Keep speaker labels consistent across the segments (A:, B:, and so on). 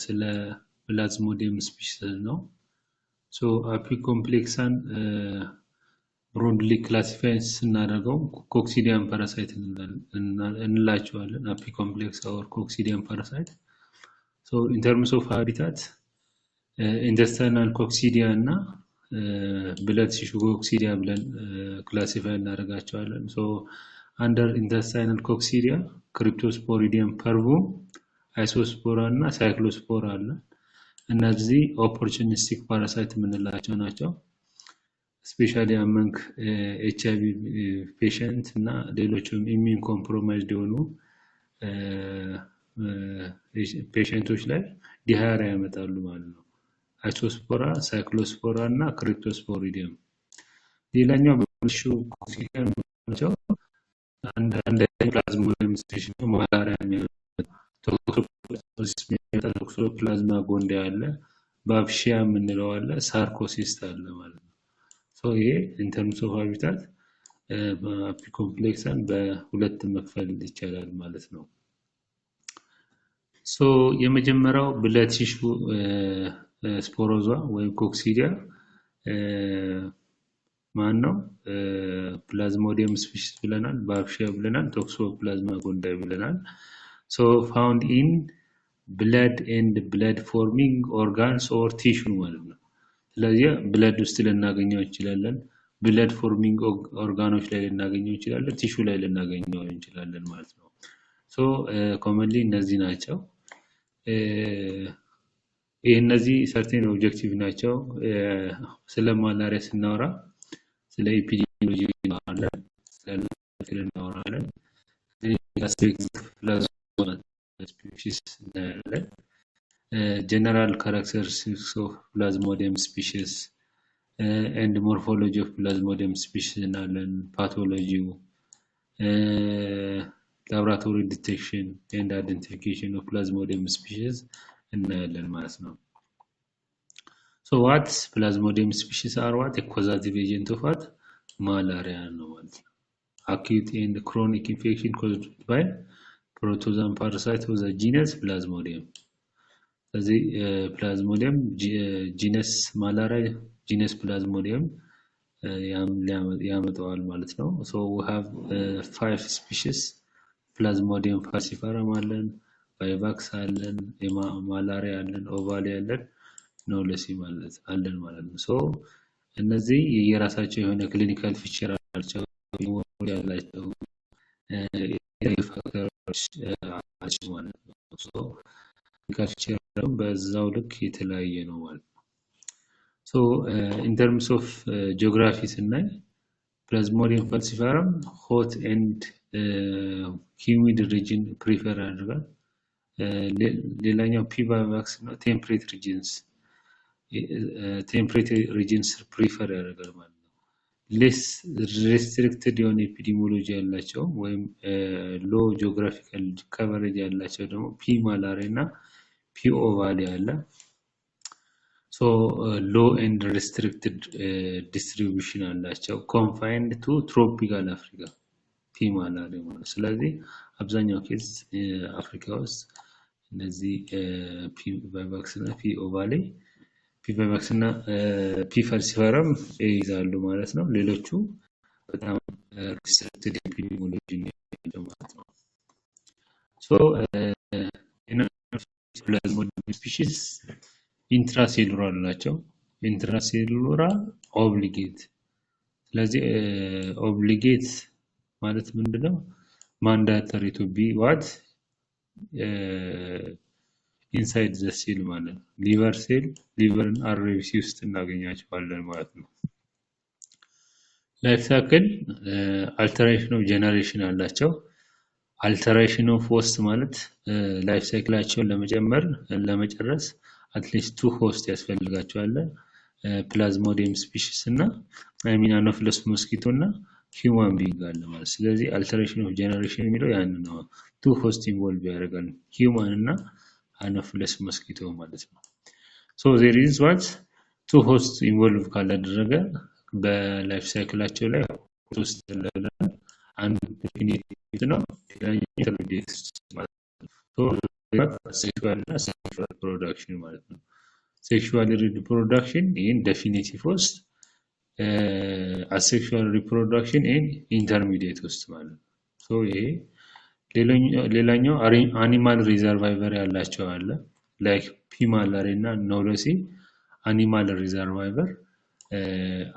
A: ስለ ፕላዝሞዲየም ስፒሺስ ነው። ሶ አፒኮምፕሌክሳን ብሮድሊ ክላሲፋይ ስናደርገው ኮክሲዲያን ፓራሳይት እንላቸዋለን። አፒኮምፕሌክስ ኦር ኮክሲዲያን ፓራሳይት። ሶ ኢን ተርምስ ኦፍ ሃቢታት ኢንተስታይናል ኮክሲዲያ እና ብለድ ቲሹ ኮክሲዲያ ብለን ክላሲፋይ እናደርጋቸዋለን። ሶ አንደር ኢንተስታይናል ኮክሲዲያ ክሪፕቶስፖሪዲየም ፐርቮም፣ አይሶስፖራ እና ሳይክሎስፖራ አለ። እነዚህ ኦፖርቹኒስቲክ ፓራሳይት የምንላቸው ናቸው። ስፔሻሊ አመንግ ኤችአይቪ ፔሸንት እና ሌሎችም ኢሚዩን ኮምፕሮማይዝድ የሆኑ ፔሸንቶች ላይ ዲሃሪያ ያመጣሉ ማለት ነው። አይሶስፖራ፣ ሳይክሎስፖራ እና ክሪፕቶስፖሪዲየም። ሌላኛው በብልሹ ኮክሲዲያ ናቸው። አንድ ፕላዝሞዲየም ስፔሺስ ነው። ማላሪያ ቶክሶፕላዝማ ጎንዲ አለ፣ ባፕሺያ የምንለው አለ፣ ሳርኮሲስት አለ ማለት ነው። ሶ ይሄ ኢን ተርምስ ኦፍ ሃቢታት አፒኮምፕሌክሳን በሁለት መክፈል ይቻላል ማለት ነው። ሶ የመጀመሪያው ብለድ ቲሹ ስፖሮዛ ወይም ኮክሲዲያ ማን ነው? ፕላዝሞዲየም ስፒሺስ ብለናል፣ ባፕሺያ ብለናል፣ ቶክሶፕላዝማ ጎንዲ ብለናል። ሶ ፋውንድ ኢን ብለድ ኤንድ ብለድ ፎርሚንግ ኦርጋንስ ኦር ቲሹ ማለት ነው። ስለዚህ ብለድ ውስጥ ልናገኘው እንችላለን፣ ብለድ ፎርሚንግ ኦርጋኖች ላይ ልናገኘው እንችላለን፣ ቲሹ ላይ ልናገኘው እንችላለን ማለት ነው። ሶ ኮመንሊ እነዚህ ናቸው። እነዚህ ሰርቴን ኦብጀክቲቭ ናቸው። ስለ ማላሪያ ስናወራ ስለ ኤፒዲሚዮሎጂ እናወራለን፣ ስለ እናወራለን፣ ፕላዝማ ስፒሺስ እናያለን፣ ጀነራል ካራክተሪስቲክስ ኦፍ ፕላዝሞዲየም ስፒሺስ ኤንድ ሞርፎሎጂ ኦፍ ፕላዝሞዲየም ስፒሺስ እናያለን፣ ፓቶሎጂው፣ ላቦራቶሪ ዲቴክሽን ኤንድ አይደንቲፊኬሽን ኦፍ ፕላዝሞዲየም ስፒሺስ እናያለን ማለት ነው። ሶ ዋት ፕላዝሞዲየም ስፒሺስ አር ዋት ኮዛቲቭ ኤጀንት ኦፍ ዋት ማላሪያ ነው ማለት ነው። አኪዩት ኤንድ ክሮኒክ ኢንፌክሽን ኮዝድ ባይ ፕሮቶዛን ፓራሳይት ኦፍ ዘ ጂነስ ፕላዝሞዲየም። ስለዚህ ፕላዝሞዲየም ጂነስ ማላሪያ ጂነስ ፕላዝሞዲየም ያመጣዋል ማለት ነው። ሶ we have 5 species ፕላዝሞዲየም ፋልሲፈረም አለን፣ ቫይቫክስ አለን፣ ማላሪያ አለን፣ ኦቫሊ አለን፣ ኖለሲ ማለት አለን ማለት ነው። ሶ እነዚህ የራሳቸው የሆነ ክሊኒካል ፊቸር አላቸው፣ ያላቸው ፋክተሮች አላቸው ማለት ነው። ሶ ክሊኒካል ፊቸር በዛው ልክ የተለያየ ነው ማለት ነው። ሶ ኢን ተርምስ ኦፍ ጂኦግራፊ ስናይ ፕላዝሞዲየም ፋልሲፈረም ሆት ኤንድ ሂዩሚድ ሪጅን ፕሪፈር ያደርጋል። ሌላኛው ፒ ቫይቫክስ ነው ቴምፕሬት ሪጅንስ ፕሪፈር ያደርጋል ማለት ነው። ሌስ ሬስትሪክትድ የሆነ ኤፒዲሚዮሎጂ ያላቸው ወይም ሎ ጂኦግራፊካል ከቨሬጅ ያላቸው ደግሞ ፒ ማላሪያ እና ፒ ኦቫሊ አለ። ሶ ሎ ኤንድ ሬስትሪክትድ ዲስትሪቢዩሽን አላቸው፣ ኮንፋይንድ ቱ ትሮፒካል አፍሪካ ፒ ማላሪያ ማለት። ስለዚህ አብዛኛው ኬዝ አፍሪካ ውስጥ እነዚህ ፒ ቫይቫክስ እና ፒ ኦቫሊ፣ ፒ ቫይቫክስ እና ፒ ፋልሲፈረም ይይዛሉ ማለት ነው። ሌሎቹ በጣም ሪስትሪክትድ ኤፒዲሚዮሎጂ ነው ማለት ነው። ሶ ፕላዝሞዲየም ስፒሺስ ኢንትራሴሉላር ናቸው። ኢንትራሴሉላር ኦብሊጌት። ስለዚህ ኦብሊጌት ማለት ምንድነው? ማንዳተሪ ቱ ቢ ዋት ኢንሳይድ ዘ ሴል ማለት ነው። ሊቨር ሴል ሊቨርን አርቢሲ ውስጥ እናገኛቸዋለን ማለት ነው። ላይፍ ሳይክል አልተሬሽን ኦፍ ጀነሬሽን አላቸው። አልተሬሽን ኦፍ ሆስት ማለት ላይፍ ሳይክላቸውን ለመጨረስ አትሊስት 2 ሆስት ያስፈልጋቸዋል። ፕላዝሞዲየም ስፒሺስ እና አኖፊለስ ሞስኪቶ እና ሂውማን ቢንግ አለ ማለት። ስለዚህ አልተሬሽን ኦፍ ጀነሬሽን የሚለው ያን ነው። 2 ሆስት ኢንቮልቭ ያደርጋል፣ ሂውማን እና አኖፊለስ ሞስኪቶ ማለት ነው። ሶ ዜር ኢዝ ዋት 2 ሆስት ኢንቮልቭ ካላደረገ በላይፍ ሳይክላቸው ላይ ሆስት አንድ ዲፊኒቲቭ ነው፣ ሌላኛው ኢንተርሚዲየት ማለት ነው። sexual reproduction ማለት ነው sexual reproduction in definitive ውስጥ asexual reproduction in intermediate ውስጥ ማለት ነው so ይሄ ሌላኛው animal reservoir ያላቸው አለ like p malaria እና ኖሎሲ animal reservoir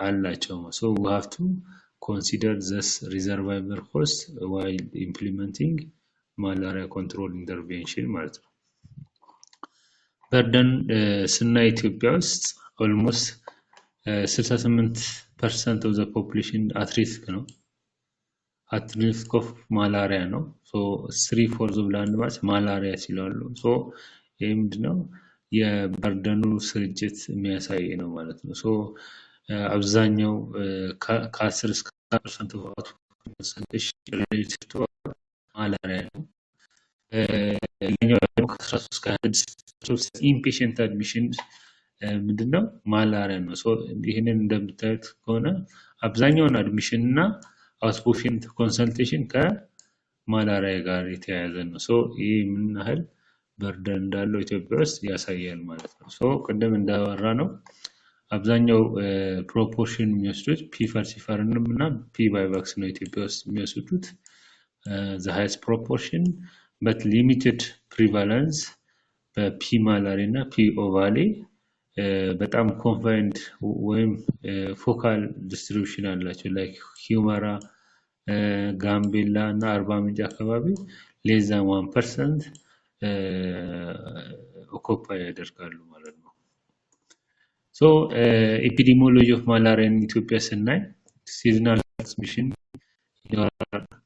A: አላቸው so we have to consider this reservoir host while implementing malaria control intervention ማለት ነው burden ስናይ ኢትዮጵያ ውስጥ almost 68% of the population at risk ነው at risk of malaria ነው so 3/4 of land mass malaria ሲላሉ so ይሄ ምንድነው የበርደኑ ስርጭት የሚያሳይ ነው ማለት ነው so አብዛኛው ከ10 እስከ 10% of related to malaria ነው ለኛው ከ13 እስከ 16 inpatient admission ምንድነው ማላሪያ ነው ሶ ይሄንን እንደምታዩት ከሆነ አብዛኛውን አድሚሽን እና አውትፔሽንት ኮንሰልቴሽን ከማላሪያ ጋር የተያያዘ ነው ሶ ይሄ ምን ያህል በርደን እንዳለው ኢትዮጵያ ውስጥ ያሳያል ማለት ነው ሶ ቀደም እንዳወራ ነው አብዛኛው ፕሮፖርሽን የሚወስዱት ፒ ፋልሲፈርንም እና ፒ ባይቫክስ ነው ኢትዮጵያ ውስጥ የሚወስዱት the highest proportion but limited prevalence በፒ ማላሪያ እና ፒ ኦቫሊ በጣም ኮንፋይንድ ወይም ፎካል ዲስትሪቢዩሽን አላቸው ላይክ ሂውማራ ጋምቤላ እና አርባ ምንጭ አካባቢ less than 1% ኦኩፓይ ያደርጋሉ ማለት ነው so epidemiology of malaria in Ethiopia ስናይ seasonal transmission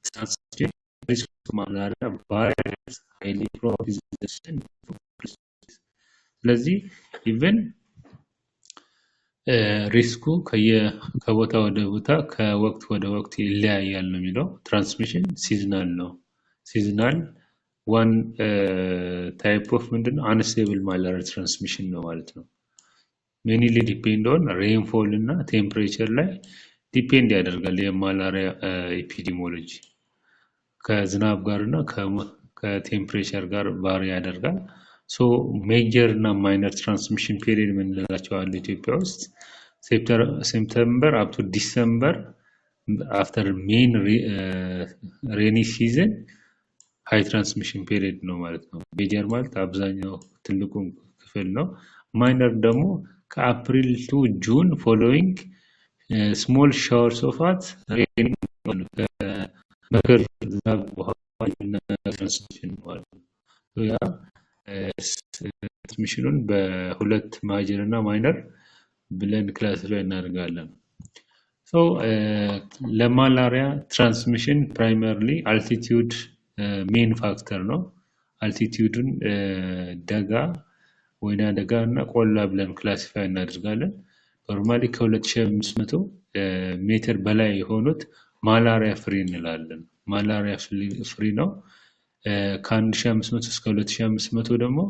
A: transmission risk of malaria varies highly from season ስለዚህ ኢቭን ሪስኩ ከቦታ ወደ ቦታ ከወቅት ወደ ወቅት ይለያያል ነው የሚለው ትራንስሚሽን ሲዝናል ነው ሲዝናል one type of ምንድነው unstable malaria transmission ነው ማለት ነው mainly depend on rainfall እና temperature ላይ ዲፔንድ ያደርጋል የማላሪያ ኤፒዲሚዮሎጂ ከዝናብ ጋርና ከቴምፕሬቸር ጋር ቫሪ ያደርጋል so major እና minor transmission period ምንላቸው አለ ኢትዮጵያ ውስጥ September up to December after main rainy season high transmission period ነው ማለት ነው major ማለት አብዛኛው ትልቁ ክፍል ነው minor ደግሞ ከአፕሪል to June following small showers of rain በክር ዝናብ በኋላ transmission ማለት ነው ያ ትራንስሚሽኑን በሁለት ማጀር እና ማይነር ብለን ክላሲፋይ እናደርጋለን so ለማላሪያ ትራንስሚሽን ፕራይመሪሊ አልቲቲዩድ ሜን ፋክተር ነው አልቲቲዩድን ደጋ ወይና ደጋ እና ቆላ ብለን ክላሲፋይ እናደርጋለን ኖርማሊ ከ2500 ሜትር በላይ የሆኑት ማላሪያ ፍሪ እንላለን ማላሪያ ፍሪ ነው ከ1500 እስከ 2500 ደግሞ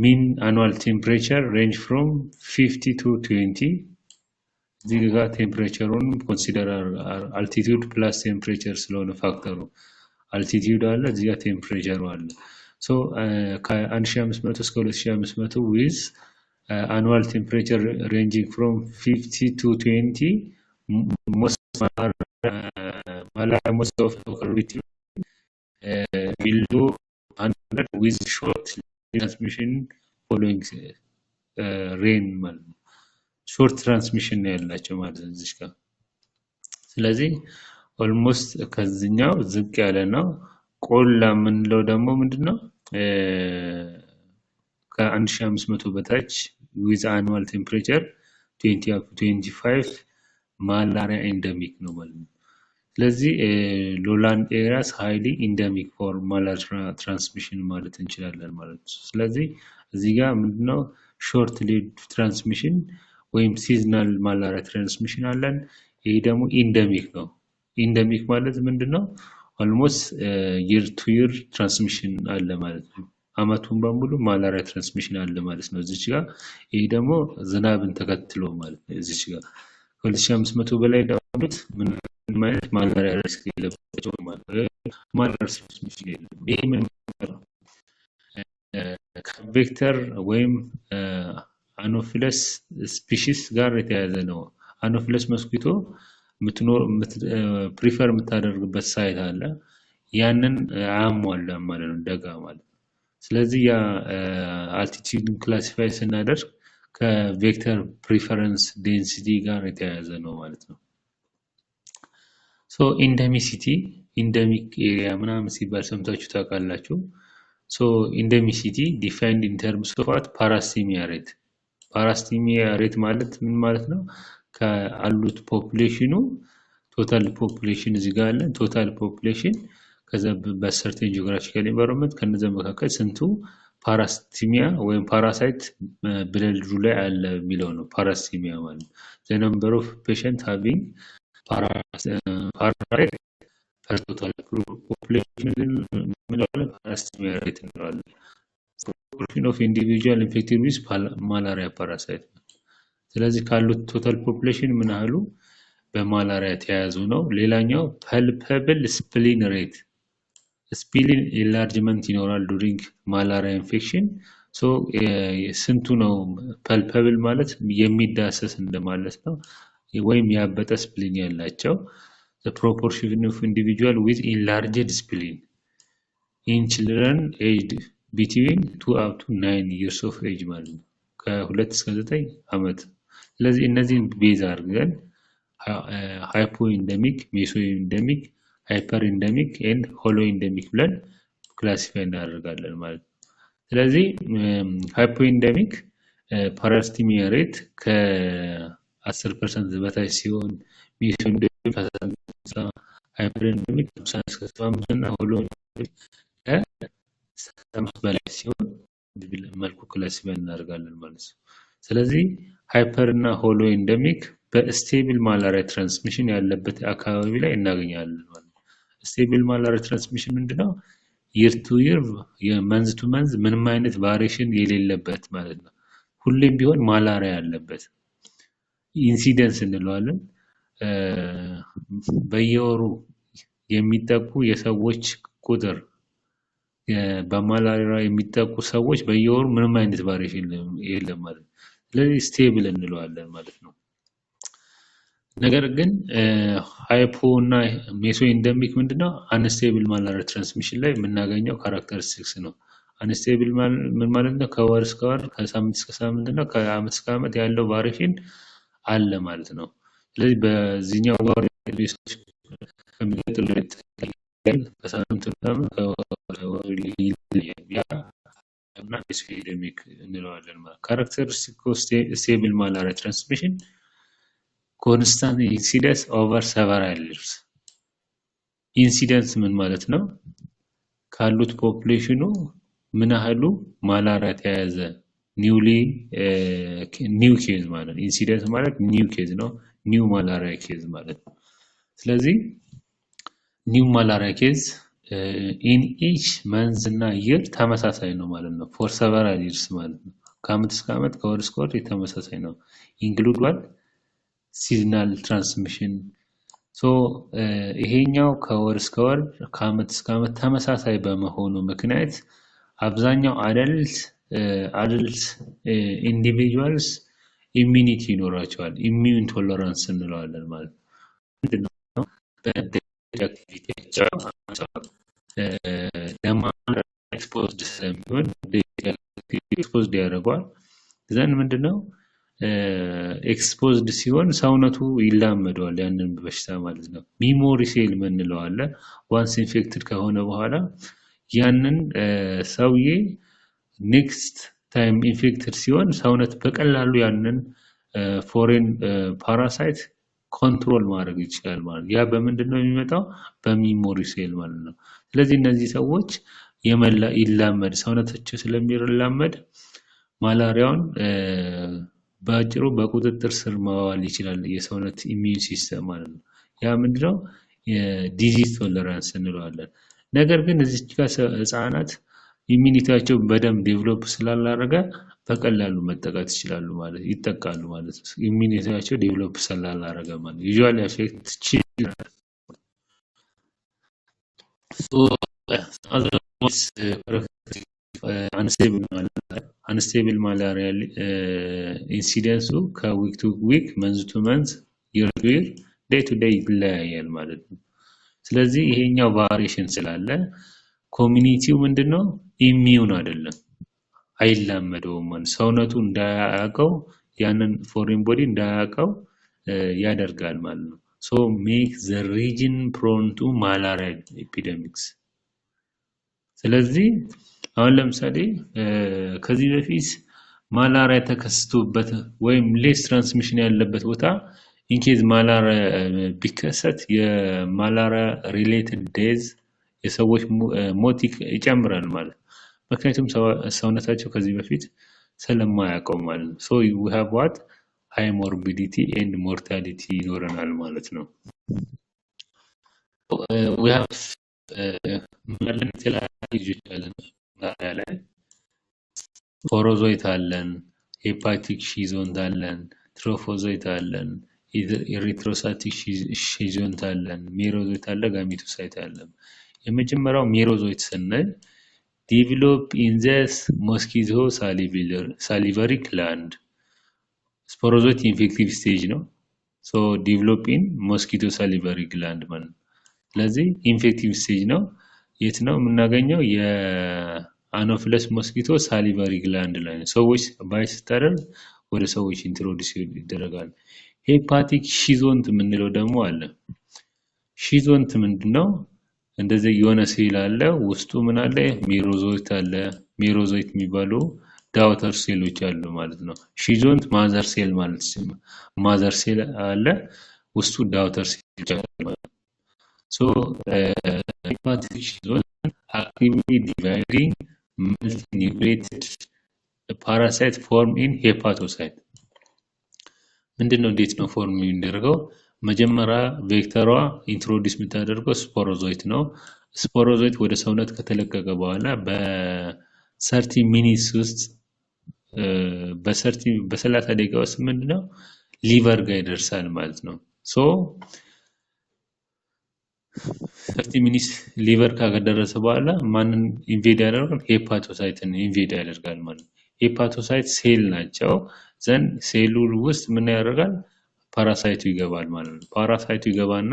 A: mean annual temperature range from 50 to 20 እዚህ ጋር ቴምፕሬቸሩን ኮንሲደር altitude plus temperature ስለሆነ ፋክተሩ altitude አለ እዚህ ጋር ቴምፕሬቸሩ አለ so ከ1500 እስከ 2500 with annual temperature ranging from 50 to 20 most of the below 100 with short transmission following rain short transmission ያላቸው ማለት ነው እዚህ ጋር ስለዚህ almost ከዚህኛው ዝቅ ያለ ነው ቆላ ምንለው ደግሞ ምንድነው ከ1500 በታች with annual temperature 20 up to 25 malaria endemic ነው ማለት ነው ስለዚህ lowland areas highly endemic for malaria transmission ማለት እንችላለን ማለት ነው ስለዚህ እዚህ ጋር ምንድነው short lived transmission ወይም seasonal malaria transmission አለን ይሄ ደግሞ endemic ነው endemic ማለት ምንድነው almost year to year transmission አለ ማለት ነው አመቱን በሙሉ malaria transmission አለ ማለት ነው እዚህ ጋር ይሄ ደግሞ ዝናብን ተከትሎ ማለት ነው እዚህ ጋር ከ2500 በላይ ዳውት ምን ማለት ማላሪያ ሪስክ የለባቸው ማለት ማላሪያ ትራንስሚሽን ይሄ ምን ከቬክተር ወይም አኖፊለስ ስፒሺስ ጋር የተያያዘ ነው። አኖፊለስ ሞስኪቶ ፕሪፈር የምታደርግበት ሳይት አለ። ያንን አያሟላም ማለት ነው ደጋ ማለት። ስለዚህ ያ አልቲቲዩድ ክላሲፋይ ስናደርግ ከቬክተር ፕሪፈረንስ ዴንሲቲ ጋር የተያያዘ ነው ማለት ነው። ሶ ኢንደሚሲቲ ኢንደሚክ ኤሪያ ምናምን ሲባል ሰምታችሁ ታውቃላችሁ። ሶ ኢንደሚሲቲ ዲፋይንድ ኢን ተርምስ ኦፍ ዋት ፓራስቲሚያ ሬት። ፓራስቲሚያ ሬት ማለት ምን ማለት ነው? ከአሉት ፖፑሌሽኑ ቶታል ፖፑሌሽን እዚህ ጋር አለ። ቶታል ፖፑሌሽን ከዛ በሰርቴን ጂኦግራፊካል ኤንቫይሮንመንት ከነዛ መካከል ስንቱ ፓራስቲሚያ ወይም ፓራሳይት ብለዱ ላይ አለ የሚለው ነው ፓራስቲሚያ ማለት። the number of patient having parasite per total population ምንለው ፓራስቲሚያ ሬት እንለዋለን። proportion of individual infected with malaria parasite። ስለዚህ ካሉት ቶታል ፖፑሌሽን ምን ያህሉ በማላሪያ ተያዙ ነው። ሌላኛው palpable spleen rate። spleen enlargement ይኖራል during malaria infection። ሶ ስንቱ ነው palpable ማለት የሚዳሰስ እንደማለት ነው ወይም ያበጠ spleen ያላቸው። the proportion of individual with enlarged spleen in children aged between 2 up to 9 years of age ማለት ነው ከ2 እስከ 9 ዓመት። ስለዚህ እነዚህን ቤዝ አድርገን ሃይፖኢንደሚክ፣ ሜሶኢንደሚክ፣ ሃይፐርኢንደሚክ ኤንድ ሆሎኢንደሚክ ብለን ክላሲፋይ እናደርጋለን ማለት ነው። ስለዚህ ሃይፖኢንደሚክ ፓራስቲሚያ ሬት ከ10% በታች ሲሆን ሜሶኢንደሚክ ሃይፐርኢንደሚክ 50% እና ሆሎኢንደሚክ ከ70 በላይ ሲሆን መልኩ ክላሲፋይ እናደርጋለን ማለት ነው። ስለዚህ ሃይፐር እና ሆሎኢንደሚክ በስቴብል ማላሪያ ትራንስሚሽን ያለበት አካባቢ ላይ እናገኛለን ማለት ነው። ስቴብል ማላሪያ ትራንስሚሽን ምንድነው? year to year የመንዝ ቱ መንዝ ምንም አይነት ቫሪዬሽን የሌለበት ማለት ነው። ሁሌም ቢሆን ማላሪያ ያለበት ኢንሲደንስ እንለዋለን። በየወሩ የሚጠቁ የሰዎች ቁጥር በማላሪያ የሚጠቁ ሰዎች በየወሩ ምንም አይነት ቫሪዬሽን የለም ማለት ነው። ስለዚህ ስቴብል እንለዋለን ማለት ነው። ነገር ግን ሃይፖ እና ሜሶኢንደሚክ ምንድነው? አንስቴብል ማላሪያ ትራንስሚሽን ላይ የምናገኘው ካራክተሪስቲክስ ነው። አንስቴብል ምን ማለት ነው? ከወር እስከ ወር ከሳምንት እስከ ሳምንት እና ከዓመት እስከ ዓመት ያለው ቫሪዬሽን አለ ማለት ነው። ስለዚህ በዚህኛው ወር ሪሶች ከሚቀጥለው ከሳምንት ምናምን እና ሜሶኢንደሚክ እንለዋለን ማለት። ካራክተሪስቲክ ኦፍ ስቴብል ማላሪያ ትራንስሚሽን constant incidence over several years። ኢንሲደንስ ምን ማለት ነው? ካሉት ፖፑሌሽኑ ምን ያህሉ ማላሪያ ተያዘ ኒው ኬዝ ማለት። ኢንሲደንስ ማለት ኒው ኬዝ ነው፣ ኒው ማላሪያ ኬዝ ማለት ነው። ስለዚህ ኒው ማላሪያ ኬዝ ኢን ኢች መንዝ እና ይር ተመሳሳይ ነው ማለት ነው። ፎር several years ማለት ነው። ከዓመት እስከ ዓመት ከወር እስከ ወር ተመሳሳይ ነው። ኢንክሉድ ዋት ሲዝናል ትራንስሚሽን። ሶ ይሄኛው ከወር እስከ ወር ከዓመት እስከ ዓመት ተመሳሳይ በመሆኑ ምክንያት አብዛኛው አደልት ኢንዲቪጁዋልስ ኢሚኒቲ ይኖራቸዋል። ኢሚዩን ቶለራንስ እንለዋለን ማለት ነው። ምንድነው? በአክቲቪቲያቸው ለማን ኤክስፖዝድ ስለሚሆን ኤክስፖዝድ ያደርገዋል። ዘን ምንድነው ኤክስፖዝድ ሲሆን ሰውነቱ ይላመደዋል ያንን በሽታ ማለት ነው። ሚሞሪ ሴል ምንለው አለ። ዋንስ ኢንፌክትድ ከሆነ በኋላ ያንን ሰውዬ ኔክስት ታይም ኢንፌክትድ ሲሆን ሰውነት በቀላሉ ያንን ፎሬን ፓራሳይት ኮንትሮል ማድረግ ይችላል ማለት። ያ በምንድነው የሚመጣው? በሚሞሪ ሴል ማለት ነው። ስለዚህ እነዚህ ሰዎች ይላመድ ሰውነታቸው ስለሚላመድ ማላሪያውን በአጭሩ በቁጥጥር ስር ማዋል ይችላል የሰውነት ኢሚዩን ሲስተም ማለት ነው። ያ ምንድነው? የዲዚዝ ቶለራንስ እንለዋለን። ነገር ግን እዚህ ጋር ህፃናት ኢሚኒቲያቸው በደንብ ዴቨሎፕ ስላላደረገ በቀላሉ መጠቃት ይችላሉ ማለት ይጠቃሉ ማለት ነው። ኢሚኒቲያቸው ዴቨሎፕ ስላላደረገ ማለት ዩዥዋሊ አፌክት ችላል። ሶ አዘርዋይስ አንስቴብል ማለት አንስቴብል ማላሪያ ኢንሲደንሱ ከዊክ ቱ ዊክ መንዝ ቱ መንዝ ይር ቱ ይር ዴይ ቱ ዴይ ይለያያል ማለት ነው። ስለዚህ ይሄኛው ቫሪዬሽን ስላለ ኮሚኒቲው ምንድነው ኢሚዩን አይደለም አይላመደውም ማለት ሰውነቱ እንዳያቀው ያንን ፎሬን ቦዲ እንዳያቀው ያደርጋል ማለት ነው። so make the region prone to malaria epidemics ስለዚህ አሁን ለምሳሌ ከዚህ በፊት ማላሪያ ተከስቶበት ወይም ሌስ ትራንስሚሽን ያለበት ቦታ ኢንኬዝ ማላሪያ ቢከሰት የማላሪያ ሪሌትድ ዴዝ የሰዎች ሞት ይጨምራል ማለት ምክንያቱም ሰውነታቸው ከዚህ በፊት ስለማያውቀው ማለት ነው። so we have what high morbidity and mortality ይኖረናል ማለት ነው። we have ፎሮዞይት አለን ሄፓቲክ ሺዞንት አለን ትሮፎዞይት አለን ኤሪትሮሳይቲክ ሺዞንት አለን ሜሮዞይት አለ ጋሜቶሳይት አለን። የመጀመሪያው ሜሮዞይት ስንል develop in the mosquito salivary gland sporozoite infective stage ነው so develop in mosquito salivary gland ማለት ስለዚህ ኢንፌክቲቭ ስቴጅ ነው የት ነው የምናገኘው የአኖፊለስ ሞስኪቶ ሳሊቨሪ ግላንድ ላይ ነው ሰዎች ባይስተረል ወደ ሰዎች ኢንትሮዲዩስ ይደረጋል። ሄፓቲክ ሺዞንት ምንለው ደግሞ አለ ሺዞንት ምንድነው እንደዚህ የሆነ ሴል አለ ውስጡ ምን አለ ሜሮዞይት አለ ሜሮዞይት የሚባሉ ዳውተር ሴሎች አሉ ማለት ነው። ሺዞንት ማዘር ሴል ማለት ማዘር ሴል አለ ውስጡ ዳውተር ሴሎች አሉ so hepatic shizont actively dividing multinucleated parasite form in hepatocyte ምንድነው እንዴት ነው ፎርም የሚደረገው መጀመሪያ ቬክተሯ ኢንትሮዲዩስ የምታደርገው ስፖሮዞይት ነው ስፖሮዞይት ወደ ሰውነት ከተለቀቀ በኋላ በ30 ሚኒትስ ውስጥ በ30 ደቂቃ ውስጥ ምንድነው ሊቨር ጋር ይደርሳል ማለት ነው so 30 ሚኒትስ ሊቨር ካገደረሰ በኋላ ማንን ኢንቬድ ያደርጋል ሄፓቶሳይትን ኢንቬድ ያደርጋል ማለት ሄፓቶሳይት ሴል ናቸው ዘን ሴሉ ውስጥ ምን ያደርጋል ፓራሳይቱ ይገባል ማለት ነው። ፓራሳይቱ ይገባና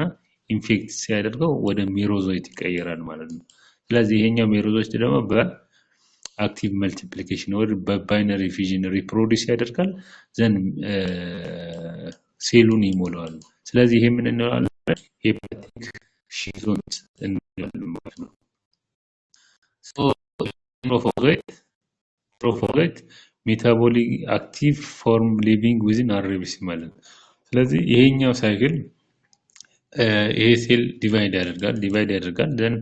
A: ኢንፌክት ሲያደርገው ወደ ሜሮዞይት ይቀየራል ማለት ነው። ስለዚህ ይሄኛው ሜሮዞይት ደግሞ በአክቲቭ መልቲፕሊኬሽን ወር በባይነሪ ፊዥን ሪፕሮዲዩስ ያደርጋል ዘን ሴሉን ይሞላዋል። ስለዚህ ይሄ ምን እንላለን ሄፓቲክ ሺዞንት እንላለን ማለት ነው። so trophozoite metabolic active form living within RBC ማለት ነው። ስለዚህ ይሄኛው ሳይክል ይሄ ሴል ዲቫይድ ያደርጋል then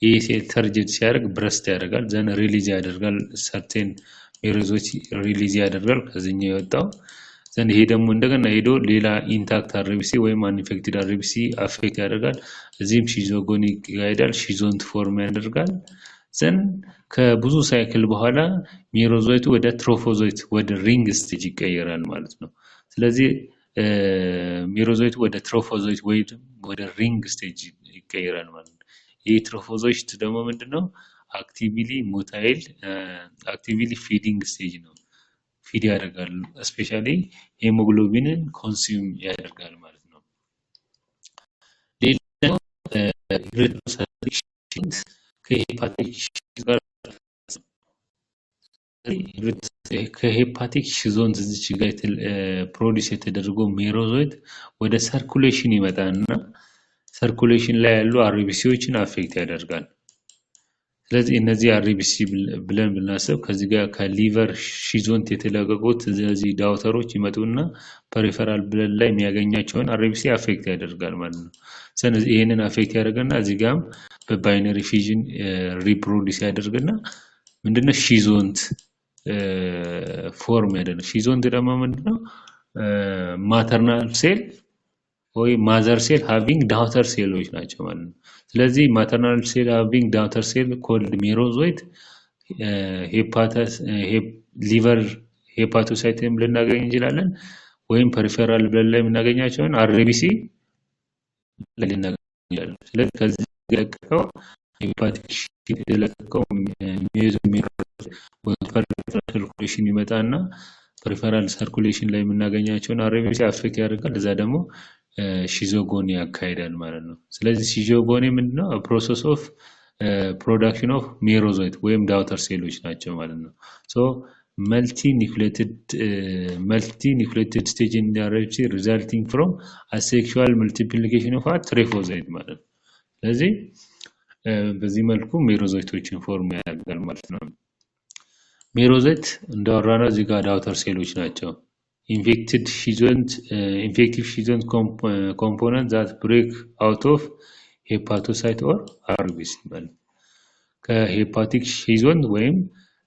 A: ይሄ ሴል ተርጀት ሲያደርግ ብረስት ያደርጋል then ሪሊዝ ያደርጋል certain ሜሮዞይት ሪሊዝ ያደርጋል ከዚህኛው የወጣው then ይሄ ደግሞ እንደገና ሄዶ ሌላ ኢንታክት RBC ወይም አንኢንፌክትድ RBC አፌክት ያደርጋል እዚህም ሺዞጎኒክ ይጋይዳል ሺዞንት ፎርም ያደርጋል then ከብዙ ሳይክል በኋላ ሜሮዞይቱ ወደ ትሮፎዞይት ወደ ሪንግ ስቴጅ ይቀየራል ማለት ነው። ስለዚህ ሜሮዞይቱ ወደ ትሮፎዞይት ወይ ወደ ሪንግ ስቴጅ ይቀየራል ማለት ነው። ይሄ ትሮፎዞይት ደግሞ ምንድነው አክቲቭሊ ሞታይል አክቲቭሊ ፊዲንግ ስቴጅ ነው ፊድ ያደርጋል ስፔሻሊ ሄሞግሎቢንን ኮንሱም ያደርጋል ማለት ነው። ሌላው ኤሪትሮሳይቲክ ከሄፓቲክ ሺዞንት እዚች ጋር ፕሮዲዩስ የተደረገው ሜሮዞይት ወደ ሰርኩሌሽን ይመጣና ሰርኩሌሽን ላይ ያሉ አርቢሲዎችን አፌክት ያደርጋል። ስለዚህ እነዚህ አርቢሲ ብለን ብናስብ ከዚህ ጋር ከሊቨር ሺዞንት የተለቀቁት እዚህ ዳውተሮች ይመጡና ፐሪፈራል ብለን ላይ የሚያገኛቸውን አርቢሲ አፌክት ያደርጋል ማለት ነው። ስለዚህ ይሄንን አፌክት ያደርግና እዚህ ጋርም በባይነሪ ፊዥን ሪፕሮዲዩስ ያደርግና ምንድነው ሺዞንት ፎርም ያደርጋል። ሺዞንት ደግሞ ምንድነው ማተርናል ሴል ወይ ማዘር ሴል ሃቪንግ ዳውተር ሴሎች ናቸው ማለት ነው። ስለዚህ ማተርናል ሴል ሃቪንግ ዳውተር ሴል ኮልድ ሜሮዞይት ሊቨር ሄፓቶሳይትም ልናገኝ እንችላለን ወይም ፐሪፌራል ብለን ላይ የምናገኛቸውን አርቢሲ ልናገኝ እንችላለን። ስለዚህ ከዚህ ለቀቀው ሄፓቲክ ለቀቀው ሜሮዞይት ወይ ፐሪፌራል ኢንፌክሽን ይመጣና ፐሪፈራል ሰርኩሌሽን ላይ የምናገኛቸውን አርኤቢሲ አፌክት ያደርጋል። እዛ ደግሞ ሺዞጎኒ ያካሂዳል ማለት ነው። ስለዚህ ሺዞጎኒ ምንድነው? ፕሮሰስ ኦፍ ፕሮዳክሽን ኦፍ ሜሮዞይት ወይም ዳውተር ሴሎች ናቸው ማለት ነው። ሶ መልቲ ኒውክሌትድ ስቴጅ ኢን አርኤቢሲ ሪዛልቲንግ ፍሮም አሴክሹዋል መልቲፕሊኬሽን ኦፍ ትሮፎዞይት ማለት ነው። ስለዚህ በዚህ መልኩ ሜሮዞይቶችን ፎርም ያደርጋል ማለት ነው። ሜሮዞይት እንዳወራነው እዚህ ጋር ዳውተር ሴሎች ናቸው። ኢንፌክቲቭ ሺዞንት ኮምፖነንት ዛት ብሬክ አውት ኦፍ ሄፓቶሳይት ኦር አርቢሲ ማለት ከሄፓቲክ ሺዞንት ወይም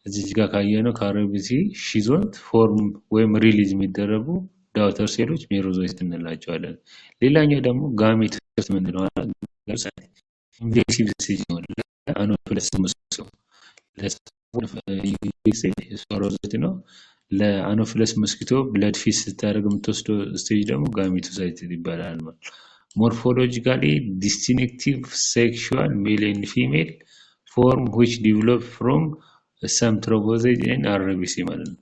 A: እዚህ ጋር ካየነው ከአርቢሲ ሺዞንት ፎርም ወይም ሪሊዝ የሚደረጉ ዳውተር ሴሎች ሜሮዞይት እንላቸዋለን። ሌላኛው ደግሞ ጋሜቶስ ምንለው ኢንፌክቲቭ ስቴጅ ነው። ለአኖፊለስ መስኪቶ ስፖሮዞይት ነው። ለአኖፊለስ መስኪቶ ብለድ ፊስ ስታደርግ የምትወስደው ስቴጅ ደግሞ ጋሜቶሳይት ይባላል ማለት ነው። ሞርፎሎጂካሊ ዲስቲንክቲቭ ሴክሹዋል ሜል ኤንድ ፊሜል ፎርም which develop from some trophozoite and RBC ማለት ነው።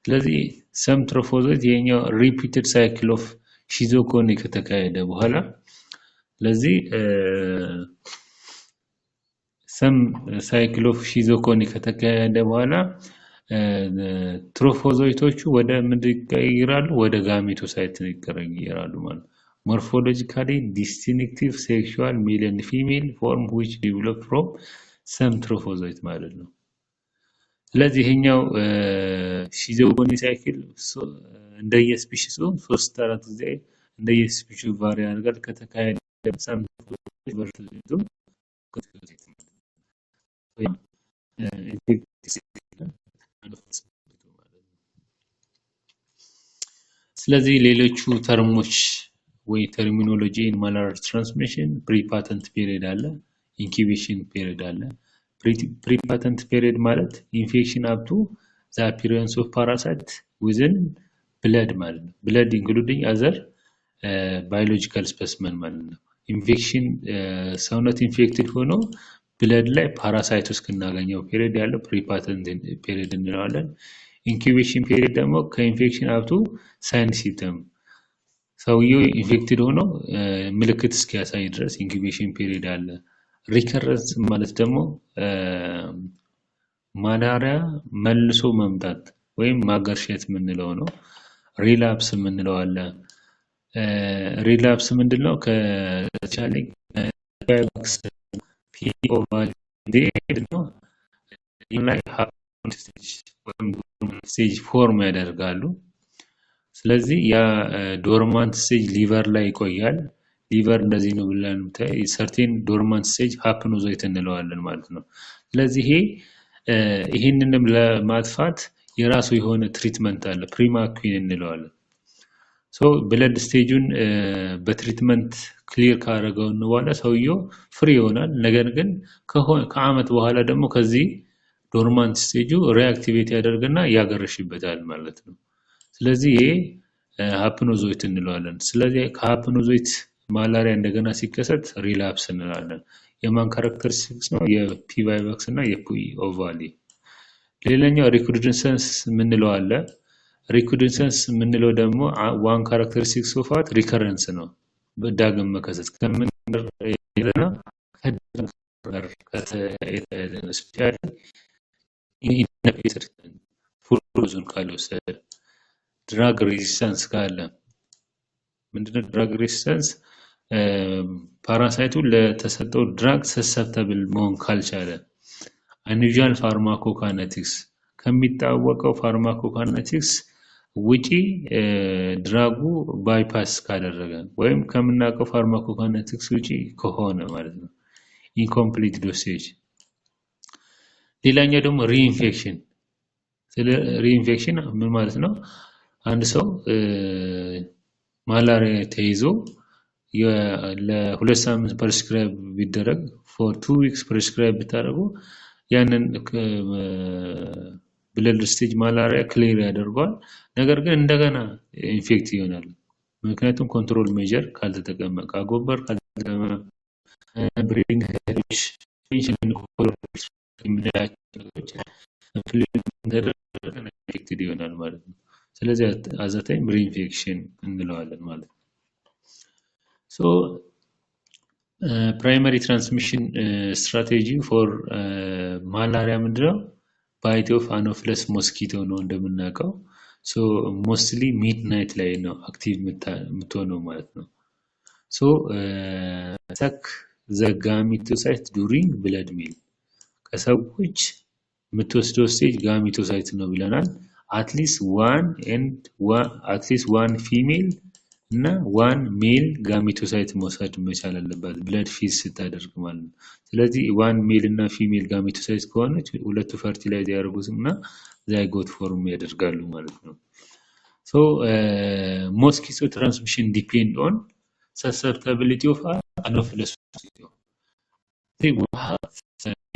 A: ስለዚህ some trophozoite የኛው repeated cycle of ሺዞኮኒ ከተካሄደ በኋላ ስለዚህ some cycle of ሺዞኮኒ ከተካሄደ በኋላ ትሮፎዞይቶቹ ወደ ምንድን ይቀየራሉ? ወደ ጋሜቶሳይት ይቀየራሉ ማለት ነው። morphologically distinctive sexual male and female form which develop from some trophozoite ማለት ነው። ስለዚህ ይሄኛው ሺዞኮኒ ሳይክል እንደየስፒሺሱ 3-4 ጊዜ እንደየስፒሺሱ ቫሪ ያደርጋል። ከተካሄደ some ስለዚህ ሌሎቹ ተርሞች ወይ ተርሚኖሎጂ ኢን ማላር ትራንስሚሽን ፕሪ-ፓተንት ፔሪድ አለ፣ ኢንኩቤሽን ፔሪድ አለ። ፕሪ-ፓተንት ፔሪድ ማለት ኢንፌክሽን አፕ ቱ ዘ አፒራንስ ኦፍ ፓራሳይት ዊዝን ብለድ ማለት ነው። ብለድ ኢንክሉዲንግ አዘር ባዮሎጂካል ስፔሲመን ማለት ነው። ኢንፌክሽን ሰውነት ኢንፌክትድ ሆኖ ብለድ ላይ ፓራሳይት እስክናገኘው ፔሪድ ያለው ፕሪ-ፓተንት ፔሪድ እንለዋለን። ኢንኩቤሽን ፔሪድ ደግሞ ከኢንፌክሽን አፕ ቱ ሳይን ሲምፕተም ሰውየው ኢንፌክትድ ሆኖ ምልክት እስኪያሳይ ድረስ ኢንኩቤሽን ፔሪድ አለ። ሪከረንስ ማለት ደግሞ ማላሪያ መልሶ መምጣት ወይም ማገርሸት የምንለው ነው። ሪላፕስ የምንለው አለ። ሪላፕስ ምንድነው? ከቻሌንጅ ቫክስ ፒኦቫል ነው ላይ ስቴጅ ፎርም ያደርጋሉ። ስለዚህ ያ ዶርማንት ስቴጅ ሊቨር ላይ ይቆያል። ሊቨር እንደዚህ ነው ብለን ሰርቴን ዶርማንት ስቴጅ ሃፕኖዞይት እንለዋለን ማለት ነው። ስለዚህ ይሄንንም ለማጥፋት የራሱ የሆነ ትሪትመንት አለ፣ ፕሪማኩዊን እንለዋለን። ሶ ብለድ ስቴጁን በትሪትመንት ክሊር ካደረገው በኋላ ሰውየው ፍሪ ይሆናል። ነገር ግን ከአመት በኋላ ደግሞ ከዚህ ዶርማንት ስቴጁ ሪአክቲቬት ያደርግና ያገረሽበታል ማለት ነው። ስለዚህ ይሄ ሃፕኖዞይት እንለዋለን። ስለዚህ ከሃፕኖዞይት ማላሪያ እንደገና ሲከሰት ሪላፕስ እንላለን። የማን ካራክተሪስቲክስ ነው? የፒ ቫይቫክስ እና የፒ ኦቫሊ። ሌላኛው ሪኩርደንሰንስ ምንለው አለ። ሪኩርደንሰንስ ምንለው ደግሞ ዋን ካራክተሪስቲክስ ኦፍ ዋት ሪከረንስ ነው። በዳግም መከሰት ከምን ይረና ስፔሻሊ ኢንሂቢተር ፉልዞን ካልወሰደ ድራግ ሬዚስታንስ ካለ ምንድነው? ድራግ ሬዚስታንስ ፓራሳይቱ ለተሰጠው ድራግ ሰሰፕተብል መሆን ካልቻለ፣ አንዩዥዋል ፋርማኮካይኔቲክስ ከሚታወቀው ፋርማኮካይኔቲክስ ውጪ ድራጉ ባይፓስ ካደረገ ወይም ከምናውቀው ፋርማኮካይኔቲክስ ውጪ ከሆነ ማለት ነው። ኢንኮምፕሊት ዶሴጅ። ሌላኛው ደግሞ ሪኢንፌክሽን። ሪኢንፌክሽን ምን ማለት ነው? አንድ ሰው ማላሪያ ተይዞ ለሁለት ሳምንት ፕሪስክራይብ ቢደረግ for 2 weeks ፕሪስክራይብ ቢታረጉ ያንን ብለድ ስቴጅ ማላሪያ ክሊር ያደርጋል። ነገር ግን እንደገና ኢንፌክት ይሆናል። ምክንያቱም ኮንትሮል ሜጀር ካልተጠቀመ፣ ካጎበር ካልተጠቀመ፣ ብሪዲንግ ሄዶች ኢንሱሊን ኮሎች አፌክትድ ይሆናል ማለት ነው። ስለዚህ አዘታይም ሪኢንፌክሽን እንለዋለን ማለት ነው። ሶ ፕራይመሪ ትራንስሚሽን ስትራቴጂ ፎር ማላሪያ ምንድነው? ባይት ኦፍ አኖፍለስ ሞስኪቶ ነው እንደምናውቀው። ሶ ሞስትሊ ሚድናይት ላይ ነው አክቲቭ የምትሆነው ማለት ነው። ሶ ሰክ ዘ ጋሚቶሳይት ዱሪንግ ብለድ ሚል ከሰዎች የምትወስደው ስቴጅ ጋሚቶሳይት ነው ብለናል። አትሊስት ዋን ፊሜል እና ዋን ሜል ጋሚቶሳይት መውሰድ መቻል አለባት ብለድ ፊዝ ስታደርግ ማለት ነው። ስለዚህ ዋን ሜል እና ፊሜል ጋሚቶሳይት ከሆነች ሁለቱ ፈርቲላይዝ ያደርጉትና ዛይጎት ፎርም ያደርጋሉ ማለት ነው። ሶ ሞስኪቶ ትራንስሚሽን ዲፔንድ ኦን ሰሰፕታቢሊቲ ኦፍ አኖፍለስ ሞስኪቶ።